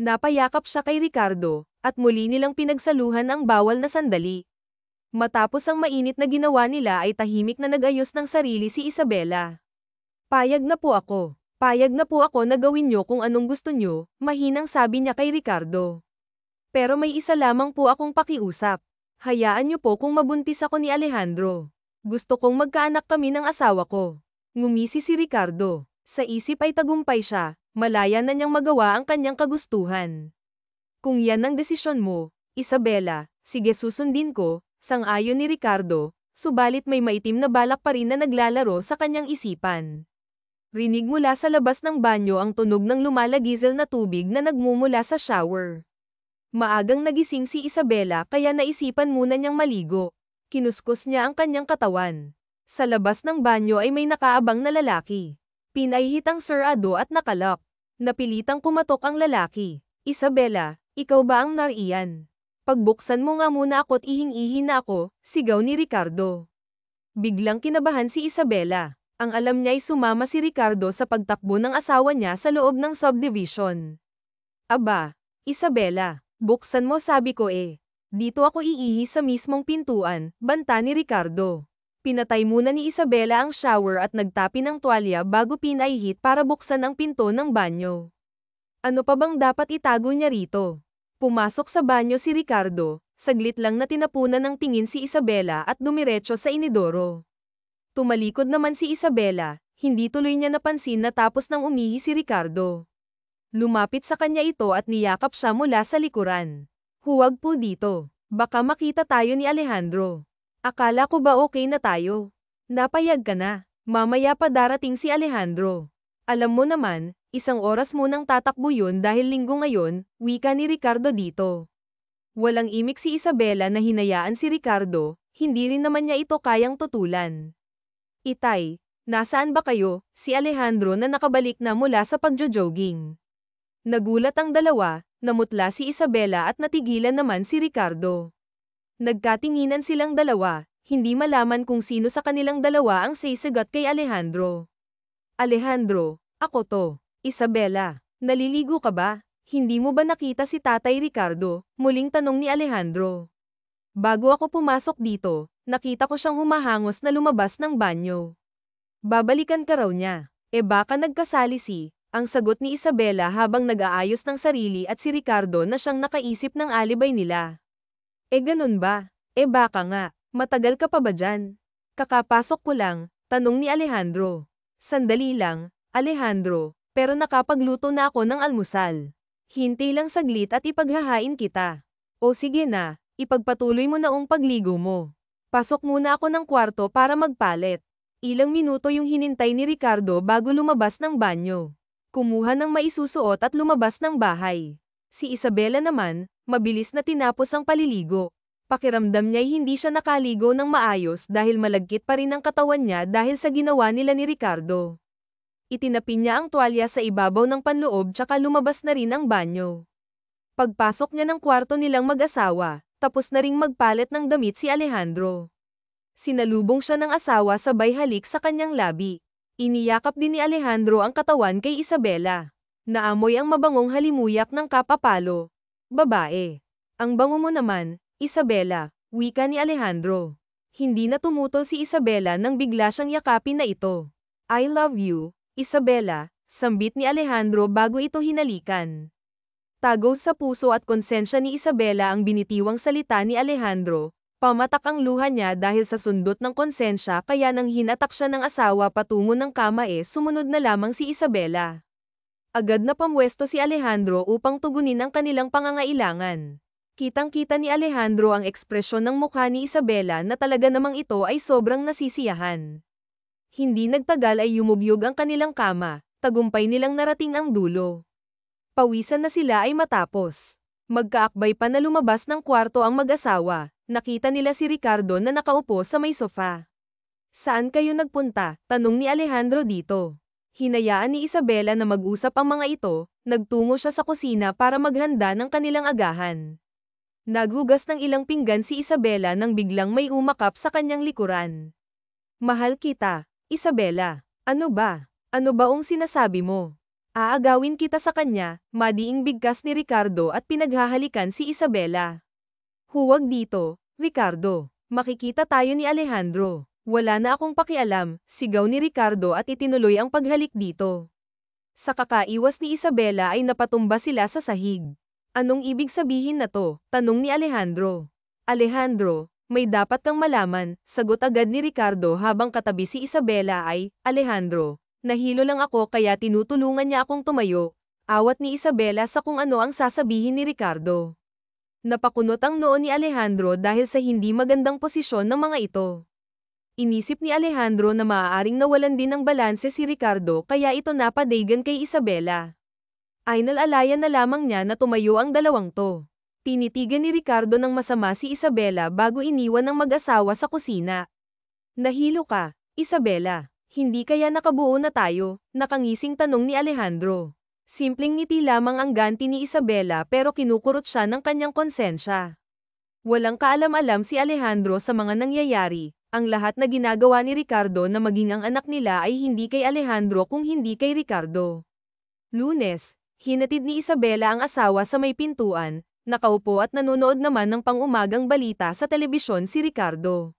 Napayakap siya kay Ricardo, at muli nilang pinagsaluhan ang bawal na sandali. Matapos ang mainit na ginawa nila ay tahimik na nag-ayos ng sarili si Isabela. Payag na po ako. Payag na po ako na gawin niyo kung anong gusto niyo, mahinang sabi niya kay Ricardo. Pero may isa lamang po akong pakiusap. Hayaan niyo po kung mabuntis ako ni Alejandro. Gusto kong magkaanak kami ng asawa ko. Ngumisi si Ricardo. Sa isip ay tagumpay siya, malaya na niyang magawa ang kanyang kagustuhan. Kung yan ang desisyon mo, Isabela, sige susundin ko, sang-ayon ni Ricardo, subalit may maitim na balak pa rin na naglalaro sa kanyang isipan. Rinig mula sa labas ng banyo ang tunog ng lumalagizel na tubig na nagmumula sa shower. Maagang nagising si Isabela kaya naisipan muna niyang maligo. Kinuskos niya ang kanyang katawan. Sa labas ng banyo ay may nakaabang na lalaki. Pinahihit ang sarado at nakalak. Napilitang kumatok ang lalaki. Isabela, ikaw ba ang nariyan? Pagbuksan mo nga muna ako't ihing-ihi na ako, sigaw ni Ricardo. Biglang kinabahan si Isabela. Ang alam niya ay sumama si Ricardo sa pagtakbo ng asawa niya sa loob ng subdivision. Aba, Isabela, buksan mo sabi ko eh. Dito ako iihi sa mismong pintuan, banta ni Ricardo. Pinatay muna ni Isabela ang shower at nagtapi ng tuwalya bago pinaihit para buksan ang pinto ng banyo. Ano pa bang dapat itago niya rito? Pumasok sa banyo si Ricardo, saglit lang na tinapunan ng tingin si Isabela at dumiretso sa inidoro. Tumalikod naman si Isabela, hindi tuloy niya napansin na tapos nang umihi si Ricardo. Lumapit sa kanya ito at niyakap siya mula sa likuran. Huwag po dito, baka makita tayo ni Alejandro. Akala ko ba okay na tayo? Napayag ka na, mamaya pa darating si Alejandro. Alam mo naman, 1 oras munang tatakbo yun dahil linggo ngayon, wika ni Ricardo dito. Walang imik si Isabela na hinayaan si Ricardo, hindi rin naman niya ito kayang tutulan. Itay, nasaan ba kayo? Si Alejandro na nakabalik na mula sa pagjo-jogging. Nagulat ang dalawa, namutla si Isabela at natigilan naman si Ricardo. Nagkatinginan silang dalawa, hindi malaman kung sino sa kanilang dalawa ang sasagot kay Alejandro. Alejandro, ako to. Isabela, naliligo ka ba? Hindi mo ba nakita si Tatay Ricardo? Muling tanong ni Alejandro. Bago ako pumasok dito, nakita ko siyang humahangos na lumabas ng banyo. Babalikan ka raw niya. Baka nagkasalisi, ang sagot ni Isabela habang nag-aayos ng sarili at si Ricardo na siyang nakaisip ng alibay nila. Ganun ba? Baka nga, matagal ka pa ba dyan? Kakapasok ko lang, Tanong ni Alejandro. Sandali lang, Alejandro, pero nakapagluto na ako ng almusal. Hintay lang saglit at ipaghahain kita. O sige na, ipagpatuloy mo na ang pagligo mo. Pasok muna ako ng kwarto para magpalit. Ilang minuto yung hinintay ni Ricardo bago lumabas ng banyo. Kumuha ng maisusuot at lumabas ng bahay. Si Isabela naman, mabilis na tinapos ang paliligo. Pakiramdam niya'y hindi siya nakaligo ng maayos dahil malagkit pa rin ang katawan niya dahil sa ginawa nila ni Ricardo. Itinapin niya ang tuwalya sa ibabaw ng panloob tsaka lumabas na rin ang banyo. Pagpasok niya ng kwarto nilang mag-asawa, tapos na ring magpalit ng damit si Alejandro. Sinalubong siya ng asawa sabay halik sa kanyang labi. Iniyakap din ni Alejandro ang katawan kay Isabela. Naamoy ang mabangong halimuyak ng kapapalo. Babae. Ang bango mo naman, Isabela, wika ni Alejandro. Hindi na tumutol si Isabela nang bigla siyang yakapin na ito. I love you, Isabela, sambit ni Alejandro bago ito hinalikan. Tagos sa puso at konsensya ni Isabela ang binitiwang salita ni Alejandro. Pamatak ang luha niya dahil sa sundot ng konsensya kaya nang hinatak siya ng asawa patungo ng kama sumunod na lamang si Isabela. Agad na pamwesto si Alejandro upang tugunin ang kanilang pangangailangan. Kitang-kita ni Alejandro ang ekspresyon ng mukha ni Isabela na talaga namang ito ay sobrang nasisiyahan. Hindi nagtagal ay yumugyog ang kanilang kama, tagumpay nilang narating ang dulo. Pawisan na sila ay matapos. Magkaakbay pa na lumabas ng kwarto ang mag-asawa, nakita nila si Ricardo na nakaupo sa may sofa. Saan kayo nagpunta? Tanong ni Alejandro dito. Hinayaan ni Isabela na mag-usap ang mga ito, nagtungo siya sa kusina para maghanda ng kanilang agahan. Naghugas ng ilang pinggan si Isabela nang biglang may umakap sa kanyang likuran. Mahal kita, Isabela. Ano ba? Ano ba ang sinasabi mo? Aagawin kita sa kanya, madiing bigkas ni Ricardo at pinaghahalikan si Isabela. Huwag dito, Ricardo. Makikita tayo ni Alejandro. Wala na akong pakialam, sigaw ni Ricardo at itinuloy ang paghalik dito. Sa kakaiwas ni Isabela ay napatumba sila sa sahig. Anong ibig sabihin na to? Tanong ni Alejandro. Alejandro, may dapat kang malaman, sagot agad ni Ricardo habang katabi si Isabela ay, Alejandro. Nahilo lang ako kaya tinutulungan niya akong tumayo. Awat ni Isabela sa kung ano ang sasabihin ni Ricardo. Napakunot ang noo ni Alejandro dahil sa hindi magandang posisyon ng mga ito. Inisip ni Alejandro na maaaring nawalan din ng balanse si Ricardo kaya ito napadaygan kay Isabela. Ay nalalayan na lamang niya na tumayo ang dalawang to. Tinitigan ni Ricardo ng masama si Isabela bago iniwan ng mag-asawa sa kusina. Nahilo ka, Isabela. Hindi kaya nakabuo na tayo? Nakangising tanong ni Alejandro. Simpleng ngiti lamang ang ganti ni Isabela pero kinukurot siya ng kanyang konsensya. Walang kaalam-alam si Alejandro sa mga nangyayari. Ang lahat na ginagawa ni Ricardo na maging ang anak nila ay hindi kay Alejandro kung hindi kay Ricardo. Lunes, hinatid ni Isabela ang asawa sa may pintuan, nakaupo at nanonood naman ng pang-umagang balita sa telebisyon si Ricardo.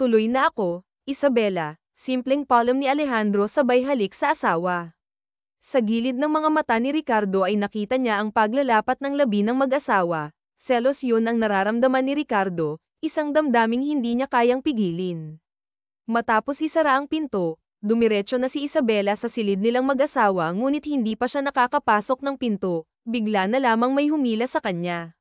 Tuloy na ako, Isabela. Simpleng palom ni Alejandro sabay halik sa asawa. Sa gilid ng mga mata ni Ricardo ay nakita niya ang paglalapat ng labi ng mag-asawa. Selos yun ang nararamdaman ni Ricardo, isang damdaming hindi niya kayang pigilin. Matapos isara ang pinto, dumiretso na si Isabela sa silid nilang mag-asawa ngunit hindi pa siya nakakapasok ng pinto, bigla na lamang may humila sa kanya.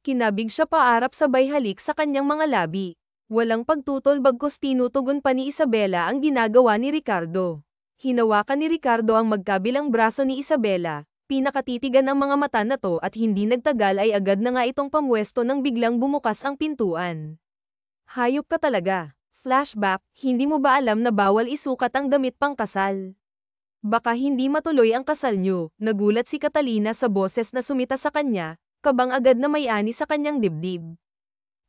Kinabig siya paarap sabay halik sa kanyang mga labi. Walang pagtutol bagkus tinutugon pa ni Isabela ang ginagawa ni Ricardo. Hinawakan ni Ricardo ang magkabilang braso ni Isabela, pinakatitigan ang mga mata na to at hindi nagtagal ay agad na nga itong pamwesto nang biglang bumukas ang pintuan. Hayop ka talaga. Flashback, hindi mo ba alam na bawal isukat ang damit pang kasal? Baka hindi matuloy ang kasal nyo, nagulat si Catalina sa boses na sumita sa kanya, kabang agad na may-ani sa kanyang dibdib.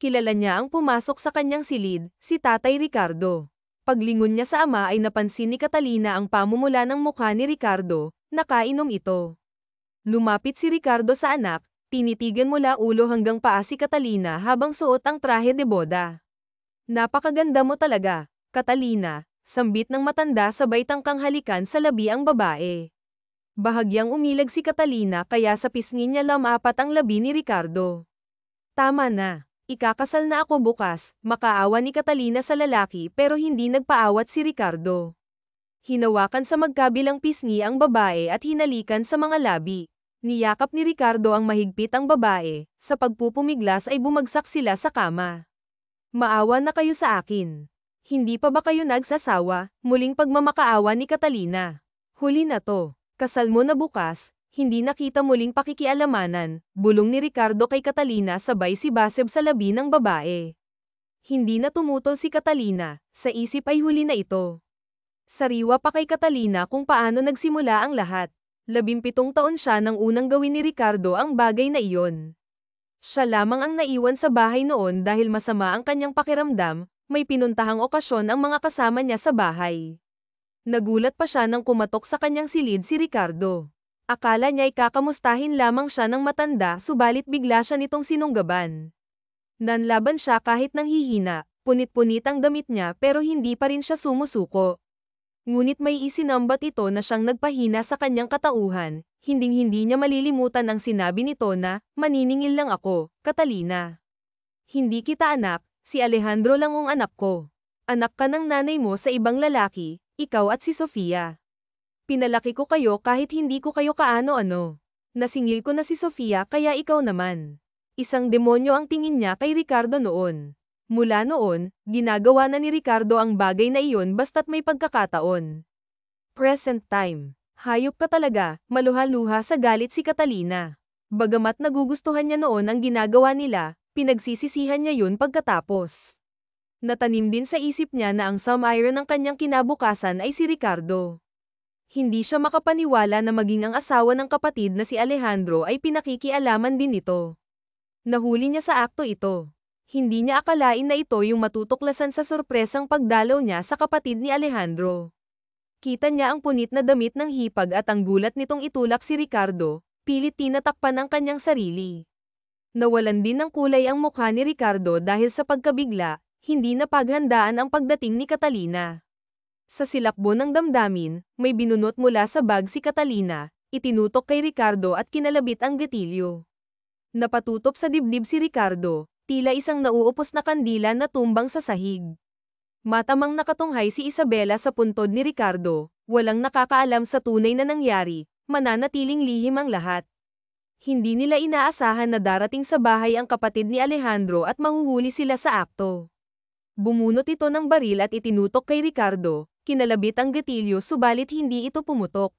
Kilala niya ang pumasok sa kanyang silid, si Tatay Ricardo. Paglingon niya sa ama ay napansin ni Catalina ang pamumula ng mukha ni Ricardo, nakainom ito. Lumapit si Ricardo sa anak, tinitigan mula ulo hanggang paa si Catalina habang suot ang trahe de boda. Napakaganda mo talaga, Catalina, sambit ng matanda sabay tangkang halikan sa labi ang babae. Bahagyang umilag si Catalina kaya sa pisngi niya lamapat ang labi ni Ricardo. Tama na. Ikakasal na ako bukas, makaawa ni Catalina sa lalaki pero hindi nagpaawat si Ricardo. Hinawakan sa magkabilang pisngi ang babae at hinalikan sa mga labi. Niyakap ni Ricardo ang mahigpit ang babae, sa pagpupumiglas ay bumagsak sila sa kama. Maawa na kayo sa akin. Hindi pa ba kayo nagsasawa? Muling pagmamakaawa ni Catalina. Huli na to. Kasal mo na bukas, hindi nakita muling pakikialamanan, bulong ni Ricardo kay Catalina sabay si Baseb sa labi ng babae. Hindi na tumutol si Catalina, sa isip ay huli na ito. Sariwa pa kay Catalina kung paano nagsimula ang lahat. 17 taon siya nang unang gawin ni Ricardo ang bagay na iyon. Siya lamang ang naiwan sa bahay noon dahil masama ang kanyang pakiramdam, may pinuntahang okasyon ang mga kasama niya sa bahay. Nagulat pa siya nang kumatok sa kanyang silid si Ricardo. Akala niya'y kakamustahin lamang siya ng matanda subalit bigla siya nitong sinunggaban. Nanlaban siya kahit nanghihina, punit-punit ang damit niya pero hindi pa rin siya sumusuko. Ngunit may isinambat ito na siyang nagpahina sa kanyang katauhan, hinding-hindi niya malilimutan ang sinabi nito na, "Maniningil lang ako, Catalina. Hindi kita anak, si Alejandro lang ang anak ko. Anak ka ng nanay mo sa ibang lalaki, ikaw at si Sofia. Pinalaki ko kayo kahit hindi ko kayo kaano-ano. Nasingil ko na si Sofia kaya ikaw naman." Isang demonyo ang tingin niya kay Ricardo noon. Mula noon, ginagawa na ni Ricardo ang bagay na iyon basta't may pagkakataon. Present time. Hayop ka talaga, maluha-luha sa galit si Catalina. Bagamat nagugustuhan niya noon ang ginagawa nila, pinagsisisihan niya yun pagkatapos. Natanim din sa isip niya na ang sumire ng kanyang kinabukasan ay si Ricardo. Hindi siya makapaniwala na maging ang asawa ng kapatid na si Alejandro ay pinakikialaman din ito. Nahuli niya sa akto ito. Hindi niya akalain na ito yung matutuklasan sa sorpresang pagdalaw niya sa kapatid ni Alejandro. Kita niya ang punit na damit ng hipag at ang gulat nitong itulak si Ricardo, pilit tinatakpan ang kanyang sarili. Nawalan din ng kulay ang mukha ni Ricardo dahil sa pagkabigla, hindi na paghandaan ang pagdating ni Catalina. Sa silakbo ng damdamin, may binunot mula sa bag si Catalina, itinutok kay Ricardo at kinalabit ang gatilyo. Napatutop sa dibdib si Ricardo, tila isang nauupos na kandila na tumbang sa sahig. Matamang nakatunghay si Isabela sa puntod ni Ricardo, walang nakakaalam sa tunay na nangyari, mananatiling lihim ang lahat. Hindi nila inaasahan na darating sa bahay ang kapatid ni Alejandro at mahuhuli sila sa akto. Bumunot ito ng baril at itinutok kay Ricardo, kinalabit ang gatilyo subalit hindi ito pumutok.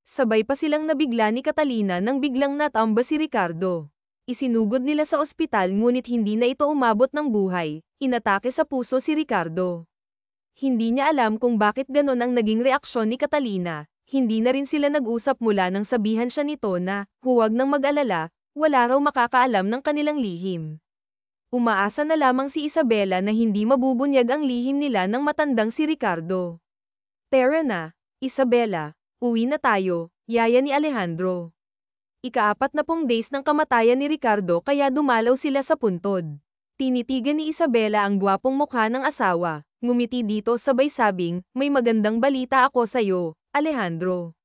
Sabay pa silang nabigla ni Catalina nang biglang natamba si Ricardo. Isinugod nila sa ospital ngunit hindi na ito umabot ng buhay, inatake sa puso si Ricardo. Hindi niya alam kung bakit ganon ang naging reaksyon ni Catalina, hindi na rin sila nag-usap mula nang sabihan siya nito na, huwag nang mag-alala, wala raw makakaalam ng kanilang lihim. Umaasa na lamang si Isabela na hindi mabubunyag ang lihim nila ng matandang si Ricardo. "Tara na, Isabela, uwi na tayo," yaya ni Alejandro. Ika-40 days ng kamatayan ni Ricardo kaya dumalaw sila sa puntod. Tinitigan ni Isabela ang gwapong mukha ng asawa, ngumiti dito sabay sabing, "May magandang balita ako sa'yo, Alejandro."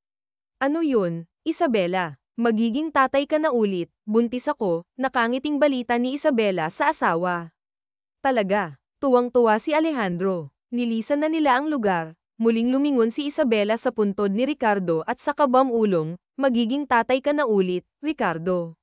"Ano yun, Isabela? Magiging tatay ka na ulit," buntis ako, nakangiting balita ni Isabela sa asawa. Talaga, tuwang-tuwa si Alejandro. Nilisan na nila ang lugar, muling lumingon si Isabela sa puntod ni Ricardo at sa kabam-ulong, "Magiging tatay ka na ulit, Ricardo."